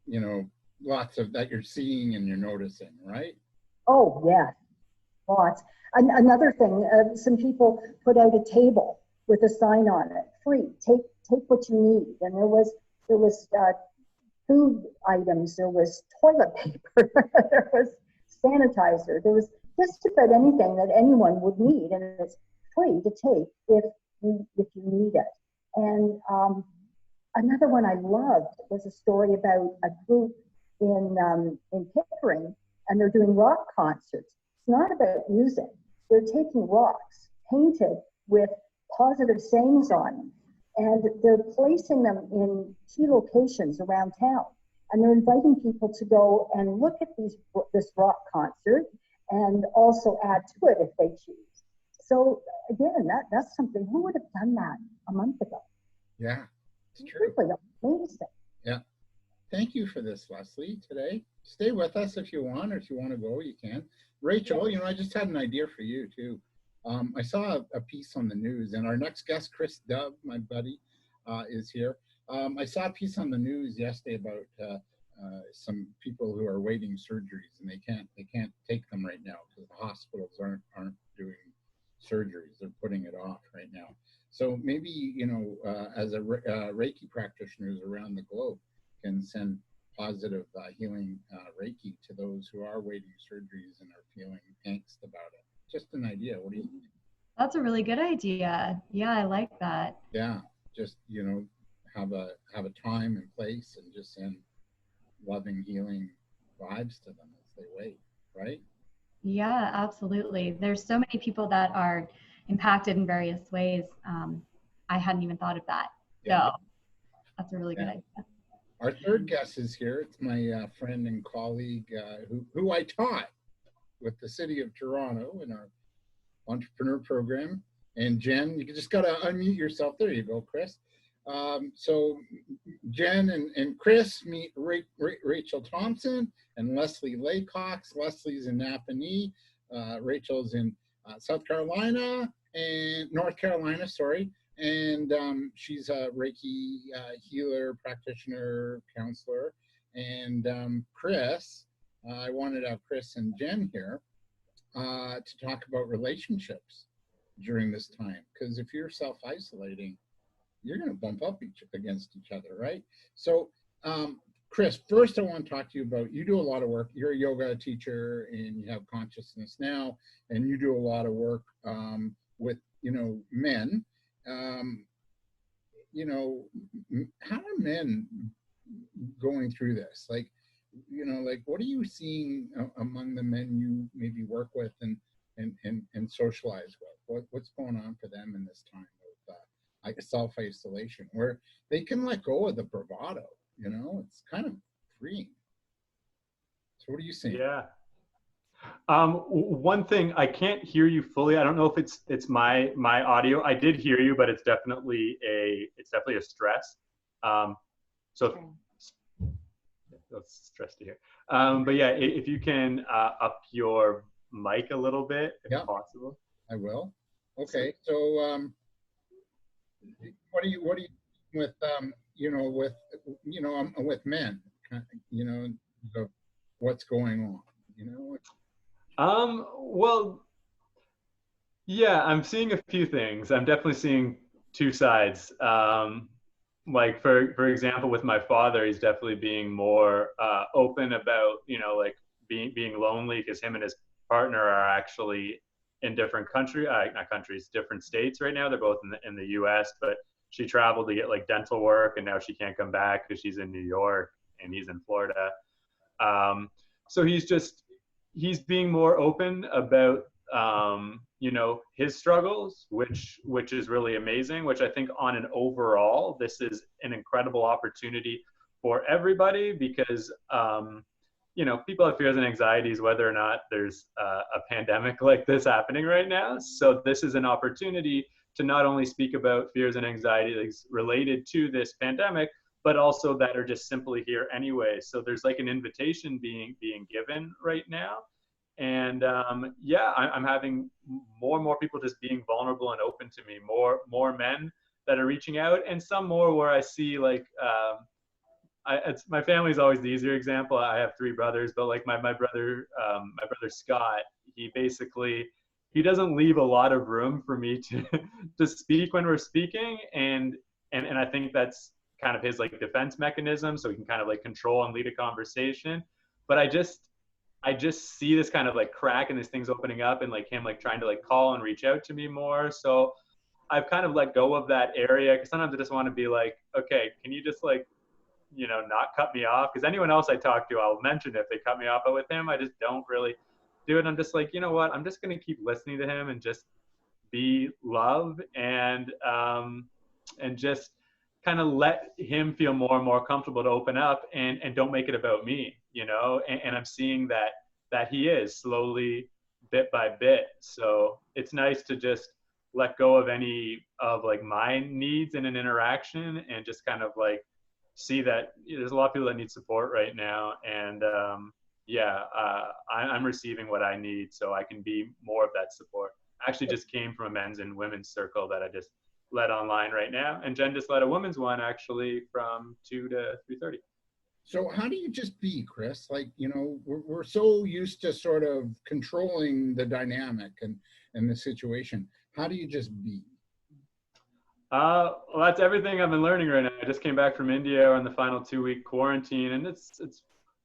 that you're seeing and you're noticing, right? Oh, yeah, lots. Another thing, some people put out a table with a sign on it, free, take what you need. And there was food items, there was toilet paper, there was sanitizer, there was just about anything that anyone would need, and it's free to take if you need it. And another one I loved was a story about a group in Pickering, and they're doing rock concerts. It's not about music. They're taking rocks painted with positive sayings on them, and they're placing them in key locations around town. And they're inviting people to go and look at this rock concert and also add to it if they choose. So again, that's something, who would have done that a month ago? Yeah, it's true. Really amazing. Yeah. Thank you for this, Leslie, today. Stay with us if you want, or if you want to go, you can. Rachel, I just had an idea for you too. I saw a piece on the news, and our next guest, Chris Dove, my buddy, is here. I saw a piece on the news yesterday about some people who are waiting surgeries, and they can't take them right now because the hospitals aren't doing surgeries. They're putting it off right now. So maybe as a Reiki practitioners around the globe can send positive healing Reiki to those who are waiting surgeries and are feeling angst about it. Just an idea. What do you think? That's a really good idea. Yeah, I like that. Yeah, just have a time and place, and just send loving, healing vibes to them as they wait, right? Yeah, absolutely. There's so many people that are impacted in various ways. I hadn't even thought of that. Yeah. So that's a really good idea. Our third guest is here. It's my friend and colleague who I taught with the City of Toronto in our entrepreneur program. And Jen, you just got to unmute yourself. There you go, Chris. So Jen and Chris meet Rachael Thompson and Leslie Laycox. Leslie's in Napanee. Rachel's in North Carolina, sorry. And she's a Reiki healer, practitioner, counselor. And Chris, I wanted to have Chris and Jen here to talk about relationships during this time. Because if you're self-isolating, you're going to bump up against each other, right? So Chris, first I want to talk to you about, you do a lot of work. You're a yoga teacher and you have Consciousness Now, and you do a lot of work with, you know, men. You know, how are men going through this? Like, you know, like what are you seeing among the men you maybe work with and socialize with? What's going on for them in this time of like self-isolation, where they can let go of the bravado? You know, it's kind of freeing. So what are you seeing? Yeah. One thing, I can't hear you fully. I don't know if it's my audio. I did hear you, but it's definitely a stress. So that's stress to hear. But yeah, if you can up your mic a little bit, if possible. I will. Okay. So what are you with you know, with men, you know, what's going on, you know? Well, yeah, I'm seeing a few things. I'm definitely seeing two sides. Like for example, with my father, he's definitely being more open about, you know, like being lonely, because him and his partner are actually in different different states right now. They're both in the US, but she traveled to get like dental work, and now she can't come back because she's in New York and he's in Florida. So he's being more open about you know, his struggles, which is really amazing, which I think on an overall, this is an incredible opportunity for everybody, because you know, people have fears and anxieties whether or not there's a pandemic like this happening right now. So this is an opportunity to not only speak about fears and anxieties related to this pandemic, but also that are just simply here anyway. So there's like an invitation being given right now. And yeah, I'm having more and more people just being vulnerable and open to me, more men that are reaching out, and some more where I see like, my family's always the easier example. I have 3 brothers, but like my brother Scott, he doesn't leave a lot of room for me to speak when we're speaking. And I think that's kind of his like defense mechanism. So he can kind of like control and lead a conversation. But I just see this kind of like crack and these things opening up, and like him like trying to like call and reach out to me more. So I've kind of let go of that area, because sometimes I just want to be like, okay, can you just like, you know, not cut me off? Because anyone else I talk to, I'll mention if they cut me off. But with him, I just don't really do it. I'm just like, you know what? I'm just going to keep listening to him and just be love, and just kind of let him feel more and more comfortable to open up, and don't make it about me, you know? And I'm seeing that he is slowly, bit by bit. So it's nice to just let go of any of like my needs in an interaction, and just kind of like see that, you know, there's a lot of people that need support right now. And yeah, I'm receiving what I need, so I can be more of that support. I actually just came from a men's and women's circle that I just led online right now, and Jen just led a women's one actually from 2 to 3:30. So how do you just be, Chris? Like, you know, we're so used to sort of controlling the dynamic and the situation. How do you just be? Well, that's everything I've been learning right now. I just came back from India on the final 2-week quarantine, and it's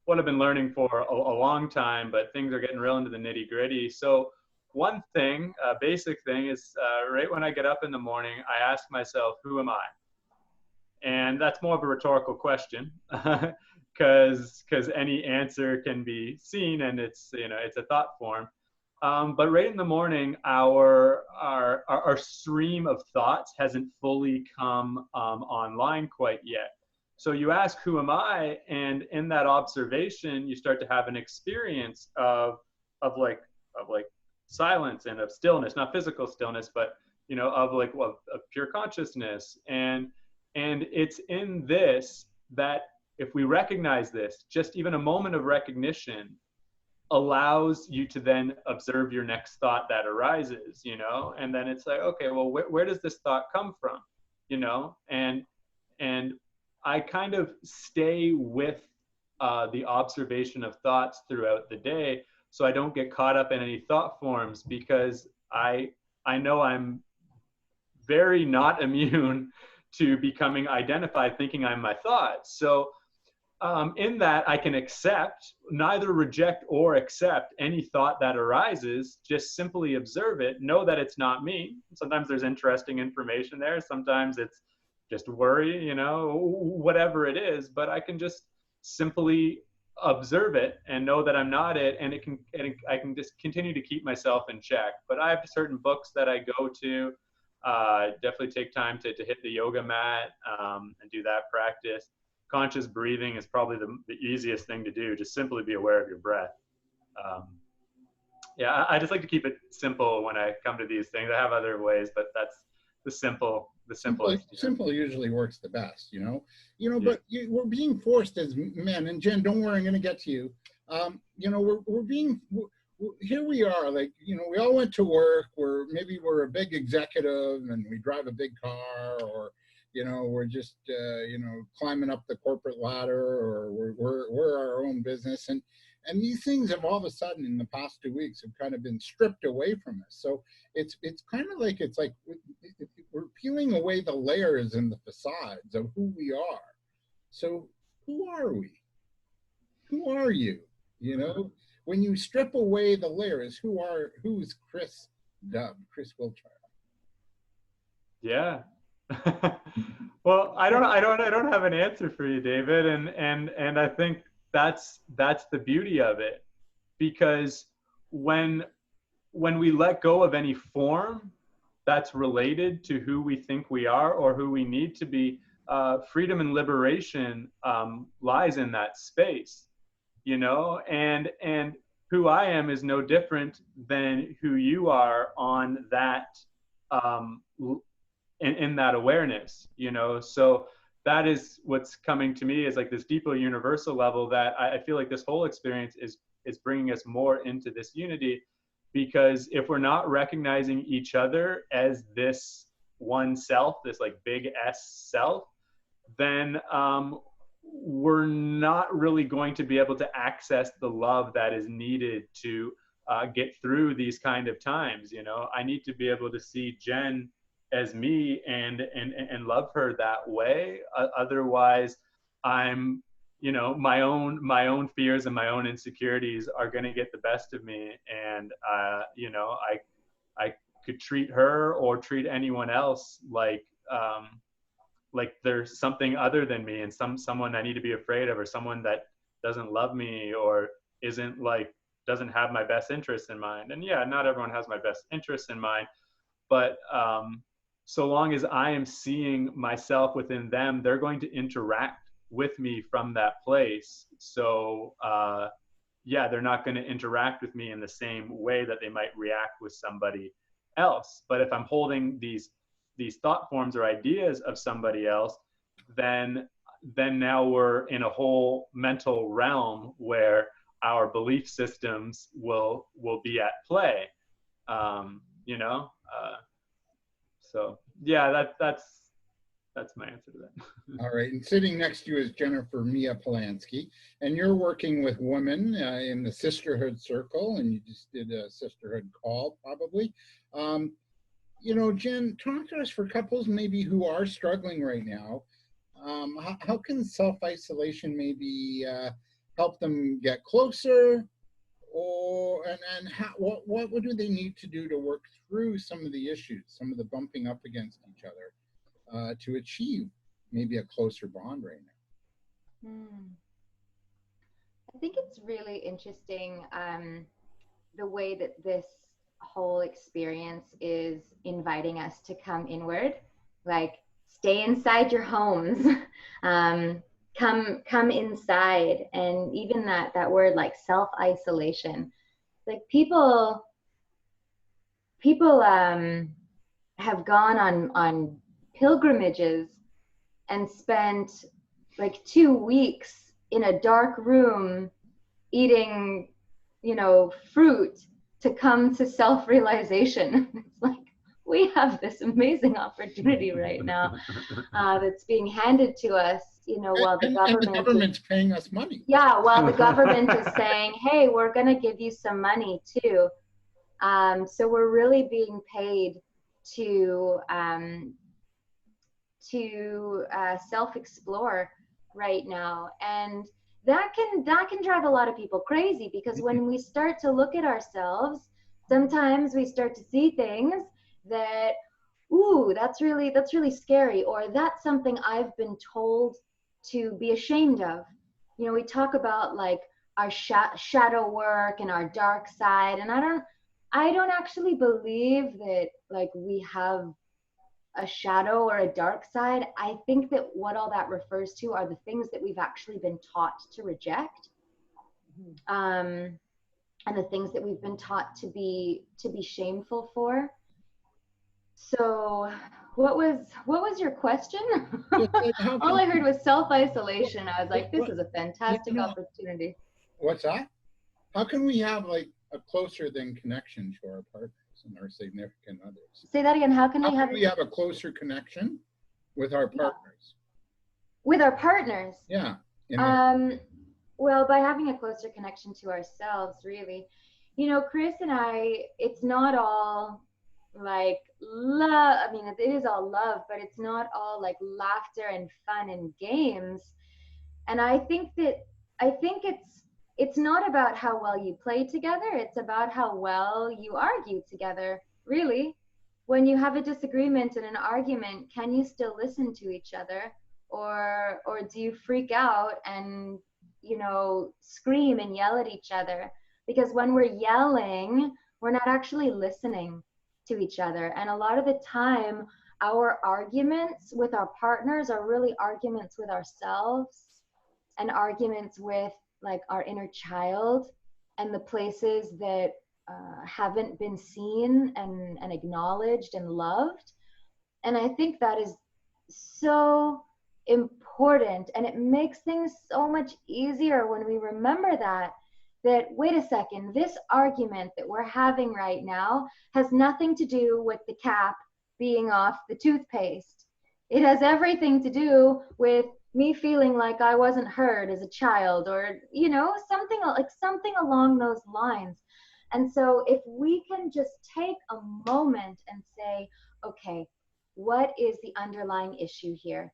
what I've been learning for a long time, but things are getting real into the nitty gritty. So one thing, a basic thing is right when I get up in the morning, I ask myself, who am I? And that's more of a rhetorical question, because any answer can be seen, and it's, you know, it's a thought form. But right in the morning, our stream of thoughts hasn't fully come online quite yet. So you ask, who am I? And in that observation, you start to have an experience of silence and of stillness, not physical stillness, but, you know, of pure consciousness. And it's in this that if we recognize this, just even a moment of recognition allows you to then observe your next thought that arises, you know? And then it's like, okay, well, where does this thought come from? You know? And I kind of stay with the observation of thoughts throughout the day, so I don't get caught up in any thought forms, because I know I'm very not immune to becoming identified thinking I'm my thoughts. So in that I can accept, neither reject or accept any thought that arises, just simply observe it, know that it's not me. Sometimes there's interesting information there. Sometimes it's just worry, you know, whatever it is, but I can just simply observe it and know that I'm not it. And I can just continue to keep myself in check. But I have certain books that I go to, definitely take time to hit the yoga mat, and do that practice. Conscious breathing is probably the easiest thing to do. Just simply be aware of your breath. Yeah, I just like to keep it simple when I come to these things. I have other ways, but that's the simplest. Simple usually works the best, you know. Yeah. But we're being forced as men, and Jen, don't worry, I'm going to get to you. You know, here we are, like, you know, we all went to work. Maybe we're a big executive and we drive a big car, or you know, we're just, you know, climbing up the corporate ladder, or we're our own business. And these things have all of a sudden in the past 2 weeks have kind of been stripped away from us. So it's kind of like, it's like we're peeling away the layers and the facades of who we are. So who are we? Who are you? You know, when you strip away the layers, who's Chris Wiltshire? Yeah. Well, I don't have an answer for you, David, and I think that's the beauty of it, because when we let go of any form that's related to who we think we are or who we need to be, freedom and liberation lies in that space, you know, and who I am is no different than who you are on that, in that awareness, you know. So that is what's coming to me, is like this deeper universal level that I feel like this whole experience is bringing us more into this unity. Because if we're not recognizing each other as this one self, this like big S self, then we're not really going to be able to access the love that is needed to get through these kind of times. You know, I need to be able to see Jen as me and love her that way. Otherwise, I'm, you know, my own fears and my own insecurities are going to get the best of me. And, you know, I could treat her or treat anyone else like there's something other than me, and someone I need to be afraid of, or someone that doesn't love me or doesn't have my best interests in mind. And yeah, not everyone has my best interests in mind, but so long as I am seeing myself within them, they're going to interact with me from that place. So yeah, they're not going to interact with me in the same way that they might react with somebody else. But if I'm holding these thought forms or ideas of somebody else, then now we're in a whole mental realm where our belief systems will be at play. You know. So yeah, that's my answer to that. All right, and sitting next to you is Jennifer Mya Polansky, and you're working with women in the sisterhood circle, and you just did a sisterhood call probably. You know, Jen, talk to us for couples maybe who are struggling right now. How can self-isolation maybe help them get closer, and what do they need to do to work through some of the issues, some of the bumping up against each other, to achieve maybe a closer bond right now? I think it's really interesting the way that this whole experience is inviting us to come inward, like stay inside your homes, come inside. And even that word like self-isolation, like people have gone on pilgrimages and spent like 2 weeks in a dark room eating, you know, fruit to come to self-realization. It's like, we have this amazing opportunity right now that's being handed to us, you know, while the government's paying us money. Yeah, while the government is saying, hey, we're going to give you some money too. So we're really being paid to self-explore right now. And that can drive a lot of people crazy, because when we start to look at ourselves, sometimes we start to see things that, ooh, that's really scary, or that's something I've been told to be ashamed of. You know, we talk about like our shadow work and our dark side, and I don't actually believe that like we have a shadow or a dark side. I think that what all that refers to are the things that we've actually been taught to reject, and the things that we've been taught to be shameful for. So what was your question? All I heard was self-isolation. I was like, this is a fantastic opportunity. What's that? How can we have like a closer than connection to our partners and our significant others? Say that again. How can we have a closer connection with our partners? With our partners? Yeah. Well, by having a closer connection to ourselves, really. You know, Chris and I, it's not all like love. I mean, it is all love, but it's not all like laughter and fun and games. And I think it's not about how well you play together. It's about how well you argue together, really. When you have a disagreement and an argument, can you still listen to each other? Or do you freak out and, you know, scream and yell at each other? Because when we're yelling, we're not actually listening to each other. And a lot of the time, our arguments with our partners are really arguments with ourselves, and arguments with like our inner child and the places that haven't been seen and acknowledged and loved. And I think that is so important, and it makes things so much easier when we remember that wait a second, this argument that we're having right now has nothing to do with the cap being off the toothpaste. It has everything to do with me feeling like I wasn't heard as a child, or, you know, something along those lines. And so if we can just take a moment and say, okay, what is the underlying issue here?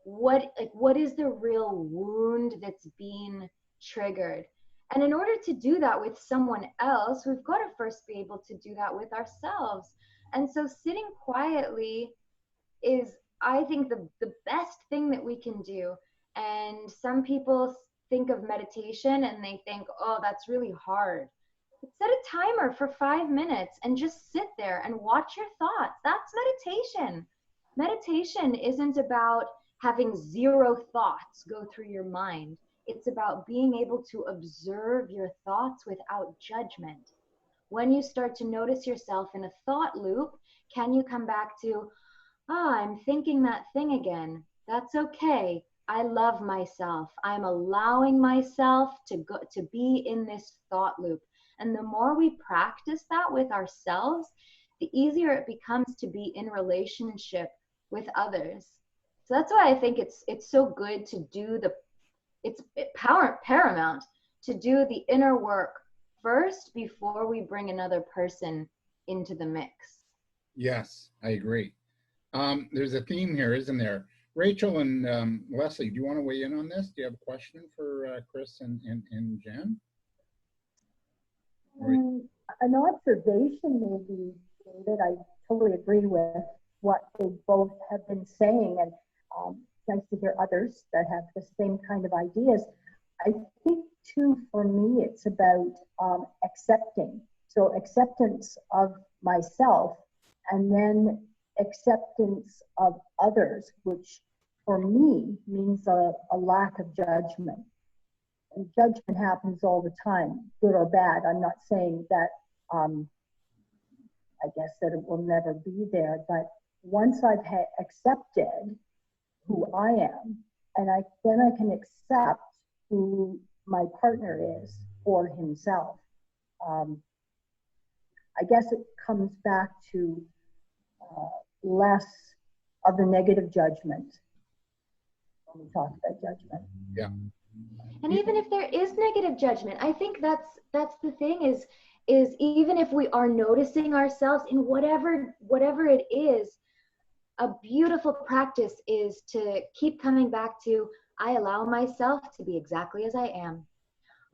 What is the real wound that's being triggered? And in order to do that with someone else, we've got to first be able to do that with ourselves. And so sitting quietly is, I think, the best thing that we can do. And some people think of meditation and they think, oh, that's really hard. But set a timer for 5 minutes and just sit there and watch your thoughts. That's meditation. Meditation isn't about having zero thoughts go through your mind. It's about being able to observe your thoughts without judgment. When you start to notice yourself in a thought loop, can you come back to, I'm thinking that thing again. That's okay. I love myself. I'm allowing myself to be in this thought loop. And the more we practice that with ourselves, the easier it becomes to be in relationship with others. So that's why I think it's so good to do it's paramount to do the inner work first before we bring another person into the mix. Yes, I agree. There's a theme here, isn't there? Rachel and Leslie, do you want to weigh in on this? Do you have a question for Chris and Jen? An observation maybe, David. I totally agree with what they both have been saying, and nice to hear others that have the same kind of ideas. I think too, for me, it's about accepting. So acceptance of myself, and then acceptance of others, which for me means a lack of judgment. And judgment happens all the time, good or bad. I'm not saying that, I guess that it will never be there, but once I've accepted who I am, and then I can accept who my partner is for himself. I guess it comes back to less of the negative judgment when we talk about judgment. Yeah. And even if there is negative judgment, I think that's the thing is even if we are noticing ourselves in whatever it is, a beautiful practice is to keep coming back to, I allow myself to be exactly as I am.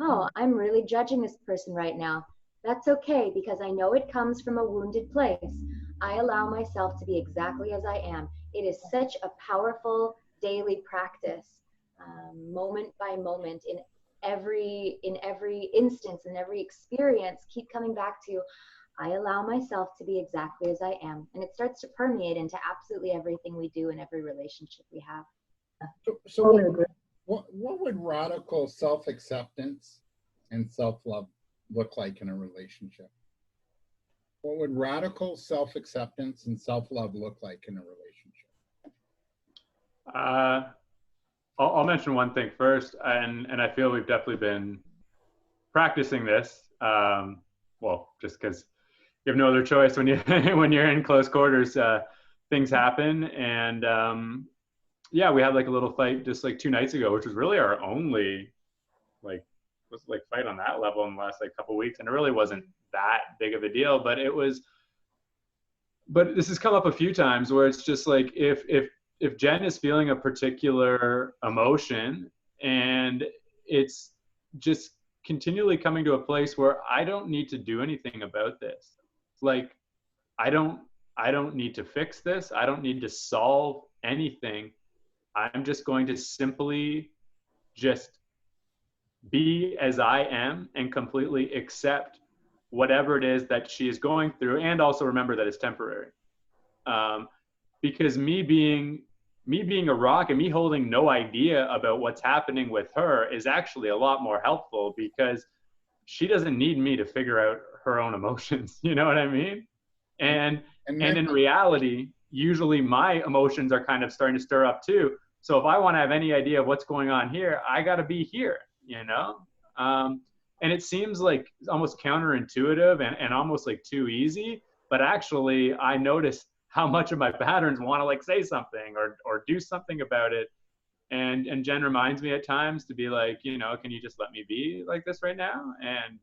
Oh, I'm really judging this person right now. That's okay, because I know it comes from a wounded place. I allow myself to be exactly as I am. It is such a powerful daily practice, moment by moment, in every instance, in every experience. Keep coming back to, I allow myself to be exactly as I am, and it starts to permeate into absolutely everything we do in every relationship we have. So what would radical self-acceptance and self-love look like in a relationship? What would radical self-acceptance and self-love look like in a relationship? I'll mention one thing first, and I feel we've definitely been practicing this. Well, just because you have no other choice when you when you're in close quarters, things happen, and yeah, we had like a little fight just like 2 nights ago, which was really our only fight on that level in the last like couple weeks, and it really wasn't that big of a deal, but it was. But this has come up a few times where it's just like if Jen is feeling a particular emotion and it's just continually coming to a place where I don't need to do anything about this. Like I don't need to fix this. I don't need to solve anything. I'm just going to simply just be as I am and completely accept whatever it is that she is going through, and also remember that it's temporary. Because me being a rock and me holding no idea about what's happening with her is actually a lot more helpful, because she doesn't need me to figure out her own emotions. You know what I mean? And in reality, usually my emotions are kind of starting to stir up too. So if I want to have any idea of what's going on here, I got to be here, you know? And it seems like almost counterintuitive and almost like too easy, but actually I notice how much of my patterns want to like say something or do something about it. And Jen reminds me at times to be like, you know, can you just let me be like this right now? And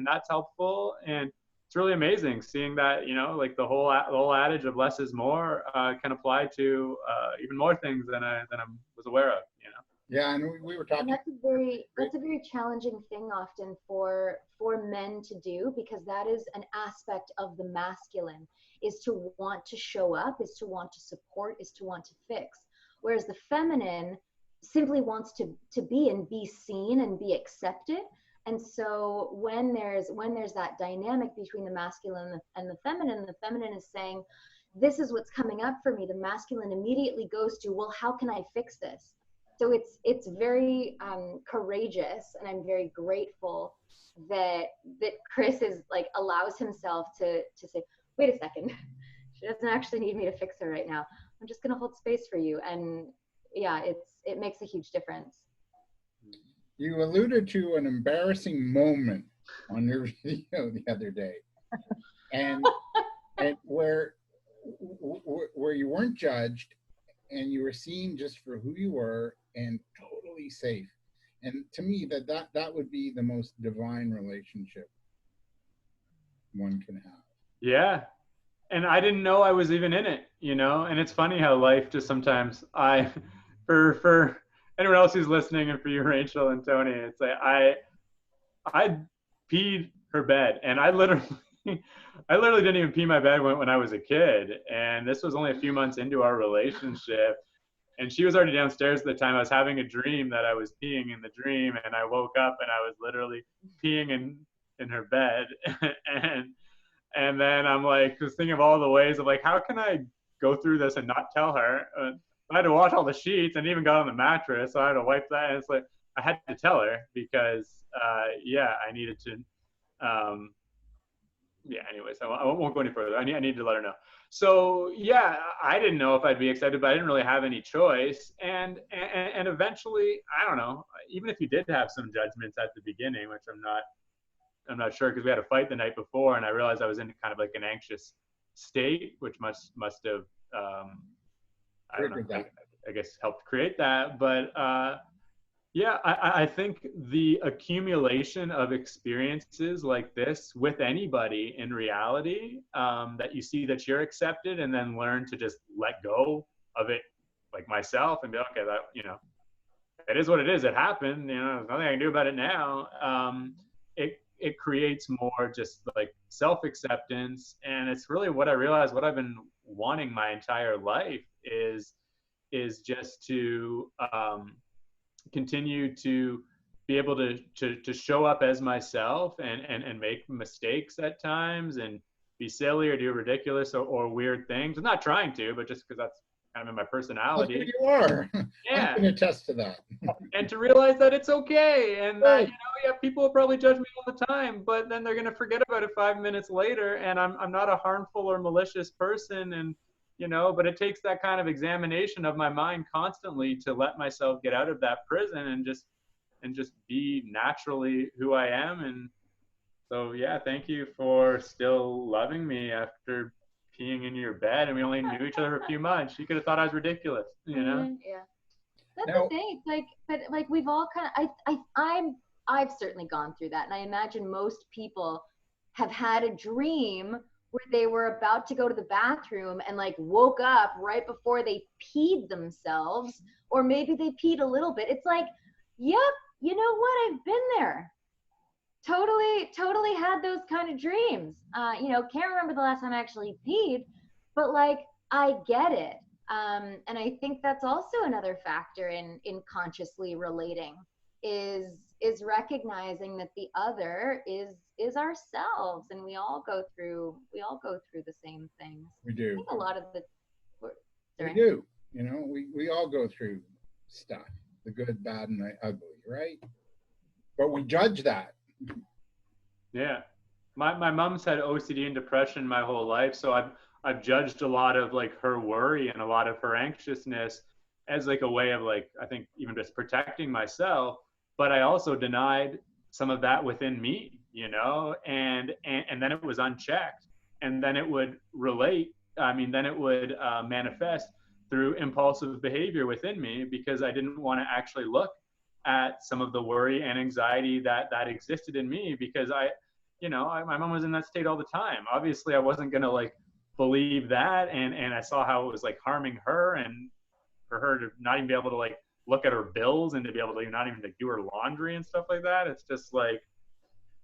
that's helpful. And it's really amazing seeing that, you know, like the whole adage of less is more can apply to even more things than I was aware of, you know? Yeah, and we were talking. And that's a very challenging thing often for men to do, because that is an aspect of the masculine, is to want to show up, is to want to support, is to want to fix. Whereas the feminine simply wants to be and be seen and be accepted. And so when there's that dynamic between the masculine and the feminine is saying, this is what's coming up for me, the masculine immediately goes to, well, how can I fix this? So it's very courageous, and I'm very grateful that Chris is like allows himself to say, wait a second, she doesn't actually need me to fix her right now. I'm just gonna hold space for you. And yeah, it makes a huge difference. You alluded to an embarrassing moment on your video the other day, and where you weren't judged, and you were seen just for who you were and totally safe. And to me, that would be the most divine relationship one can have. Yeah. And I didn't know I was even in it, you know? And it's funny how life just sometimes for anyone else who's listening, and for you, Rachel and Tony, it's like I peed her bed, and I literally didn't even pee my bed when I was a kid. And this was only a few months into our relationship. And she was already downstairs at the time. I was having a dream that I was peeing in the dream, and I woke up and I was literally peeing in her bed. and then I'm like, just thinking of all the ways of like, how can I go through this and not tell her? I had to wash all the sheets and even got on the mattress, so I had to wipe that. And it's like, I had to tell her because, yeah, I needed to, yeah, anyways, I won't go any further. I need to let her know. So yeah, I didn't know if I'd be excited, but I didn't really have any choice. And eventually, I don't know, even if you did have some judgments at the beginning, which I'm not sure, because we had a fight the night before, and I realized I was in kind of like an anxious state, which must have, I don't know, I guess helped create that. But yeah, I think the accumulation of experiences like this with anybody in reality, that you see that you're accepted, and then learn to just let go of it, like myself, and be okay, that, you know, it is what it is. It happened. You know, there's nothing I can do about it now. It creates more just like self-acceptance, and it's really what I realized. What I've been wanting my entire life is just to continue to be able to show up as myself and make mistakes at times and be silly or do ridiculous or weird things. I'm not trying to, but just because that's kind of in my personality. That's who you are. Yeah. I can attest to that. And to realize that it's okay. And that, you know, yeah, people will probably judge me all the time, but then they're going to forget about it 5 minutes later. And I'm not a harmful or malicious person. And, you know, but it takes that kind of examination of my mind constantly to let myself get out of that prison and just be naturally who I am. And so, yeah, thank you for still loving me after peeing in your bed, and we only knew each other for a few months. You could have thought I was ridiculous, you know? Yeah. That's the thing. But we've all kind of, I've certainly gone through that. And I imagine most people have had a dream where they were about to go to the bathroom and like woke up right before they peed themselves, or maybe they peed a little bit. It's like, yep, you know what? I've been there. Totally had those kind of dreams. You know, can't remember the last time I actually peed, but like, I get it. And I think that's also another factor in consciously relating is recognizing that the other is ourselves, and we all go through the same things. We do. I think a lot of the we do. You know, we all go through stuff, the good, bad, and the ugly, right? But we judge that. Yeah. My mom's had OCD and depression my whole life, so I've judged a lot of like her worry and a lot of her anxiousness as like a way of like, I think even just protecting myself, but I also denied some of that within me, you know, and then it was unchecked, and then it would then it would manifest through impulsive behavior within me because I didn't want to actually look at some of the worry and anxiety that existed in me, because my mom was in that state all the time. Obviously I wasn't going to like believe that, and I saw how it was like harming her, and for her to not even be able to like look at her bills and to be able to not even like do her laundry and stuff like that. It's just like,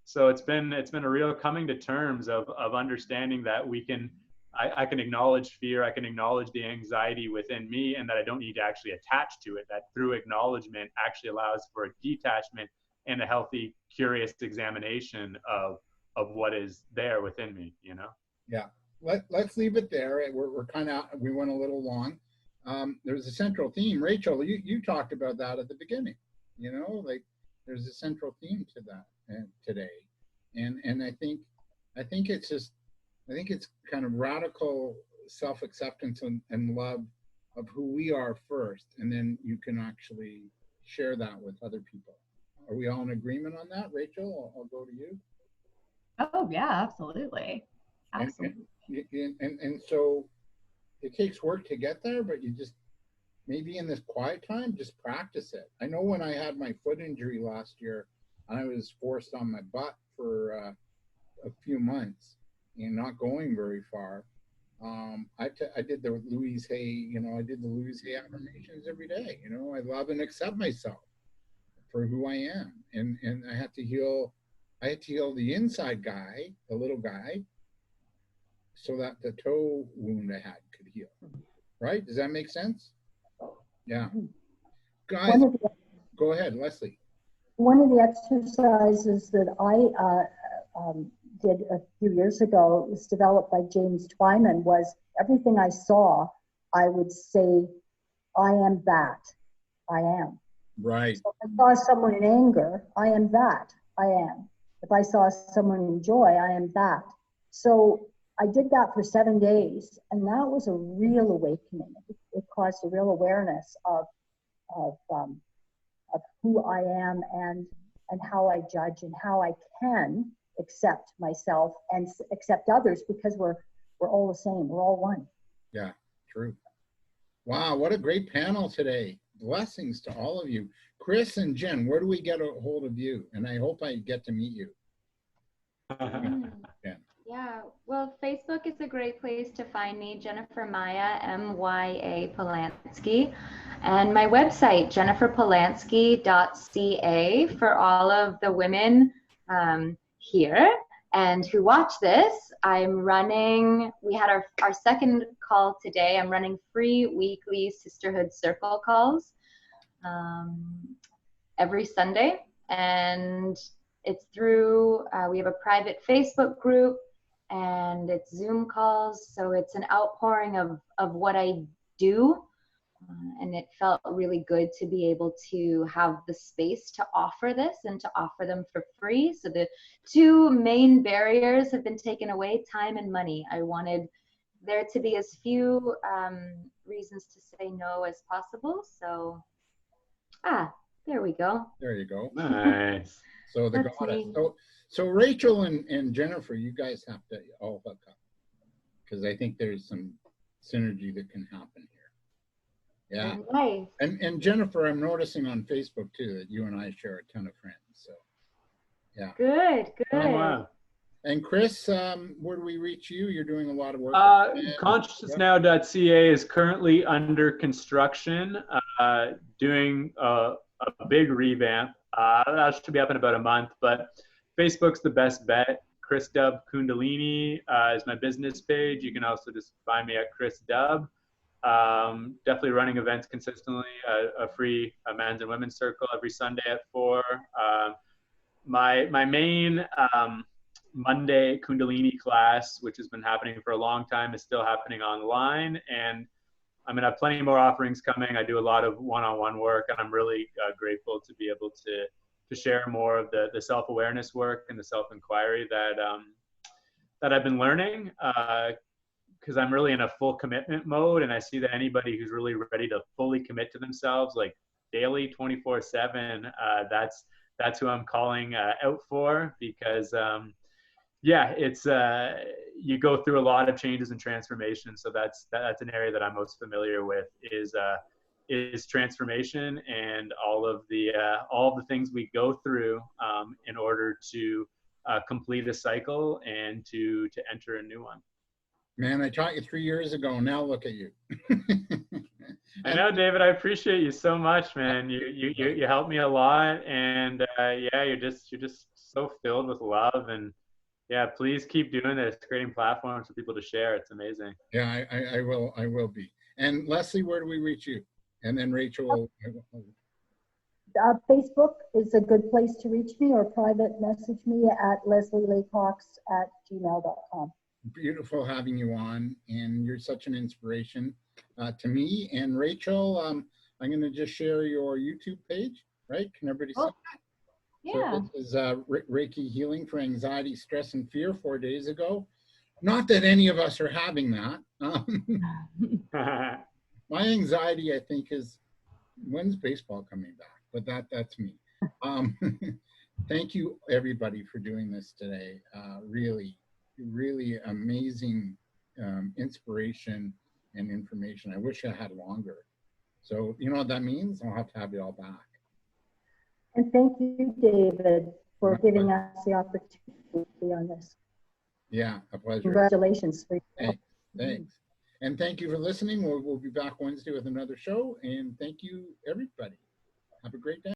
so it's been a real coming to terms of understanding that I can acknowledge fear, I can acknowledge the anxiety within me, and that I don't need to actually attach to it, that through acknowledgement actually allows for a detachment and a healthy, curious examination of what is there within me, you know? Yeah. Let's leave it there. We're kind of, we went a little long. There's a central theme. Rachel, you talked about that at the beginning, you know, like there's a central theme to that today. And I think it's kind of radical self-acceptance and love of who we are first, and then you can actually share that with other people. Are we all in agreement on that? Rachel, I'll go to you. Oh yeah, absolutely. Absolutely. And so it takes work to get there, but you just, maybe in this quiet time, just practice it. I know when I had my foot injury last year, I was forced on my butt for a few months and not going very far. I did the Louise Hay, you know, I did the Louise Hay affirmations every day. You know, I love and accept myself for who I am. And I had to heal the inside guy, the little guy, so that the toe wound I had could heal. Right? Does that make sense? Yeah. Guys, go ahead, Leslie. One of the exercises that I did a few years ago, it was developed by James Twyman, was everything I saw, I would say, I am that. I am. Right. So if I saw someone in anger, I am that. I am. If I saw someone in joy, I am that. So I did that for 7 days, and that was a real awakening. It caused a real awareness of who I am and how I judge and how I can accept myself and accept others, because we're all the same. We're all one. Yeah, true. Wow, what a great panel today. Blessings to all of you. Chris and Jen, where do we get a hold of you? And I hope I get to meet you. Yeah, well, Facebook is a great place to find me, Jennifer Mya, Mya Polansky. And my website, jenniferpolansky.ca, for all of the women here and who watch this. I'm running, we had our second call today. I'm running free weekly Sisterhood Circle calls every Sunday. And it's through, we have a private Facebook group, and it's Zoom calls. So it's an outpouring of what I do. And it felt really good to be able to have the space to offer this and to offer them for free. So the two main barriers have been taken away, time and money. I wanted there to be as few reasons to say no as possible. So, there we go. There you go. Nice. So the goddess. So Rachel and Jennifer, you guys have to all hook up, because I think there's some synergy that can happen here. Yeah. Nice. And Jennifer, I'm noticing on Facebook too that you and I share a ton of friends. So yeah. Good. Oh, wow. And Chris, where do we reach you? You're doing a lot of work. Consciousnessnow.ca is currently under construction, doing a big revamp. That should be up in about a month, but Facebook's the best bet. Chris Dubb Kundalini is my business page. You can also just find me at Chris Dubb. Definitely running events consistently, a free men's and women's circle every Sunday at 4. My main Monday Kundalini class, which has been happening for a long time, is still happening online, and I'm gonna have plenty more offerings coming. I do a lot of one-on-one work, and I'm really grateful to be able to share more of the self-awareness work and the self-inquiry that I've been learning, because I'm really in a full commitment mode, and I see that anybody who's really ready to fully commit to themselves, like daily 24/7, that's who I'm calling out for, because it's you go through a lot of changes and transformation. So that's an area that I'm most familiar with is transformation, and all of the things we go through in order to complete a cycle and to enter a new one. Man, I taught you 3 years ago. Now look at you. I know, David. I appreciate you so much, man. You helped me a lot, and you're just so filled with love, and please keep doing this, creating platforms for people to share. It's amazing. Yeah, I will be. And Leslie, where do we reach you? And then Rachel. Facebook is a good place to reach me, or private message me at leslielaycox@gmail.com. Beautiful having you on, and you're such an inspiration to me. And Rachel, I'm going to just share your YouTube page, right? Can everybody see that? Yeah. So this is Reiki healing for anxiety, stress, and fear 4 days ago. Not that any of us are having that. My anxiety, I think, is when's baseball coming back? But that's me. Thank you, everybody, for doing this today. Really amazing inspiration and information. I wish I had longer. So you know what that means? I'll have to have you all back. And thank you, David, for giving us the opportunity to be on this. Yeah, a pleasure. Congratulations. Thanks. And thank you for listening. We'll be back Wednesday with another show. And thank you, everybody. Have a great day.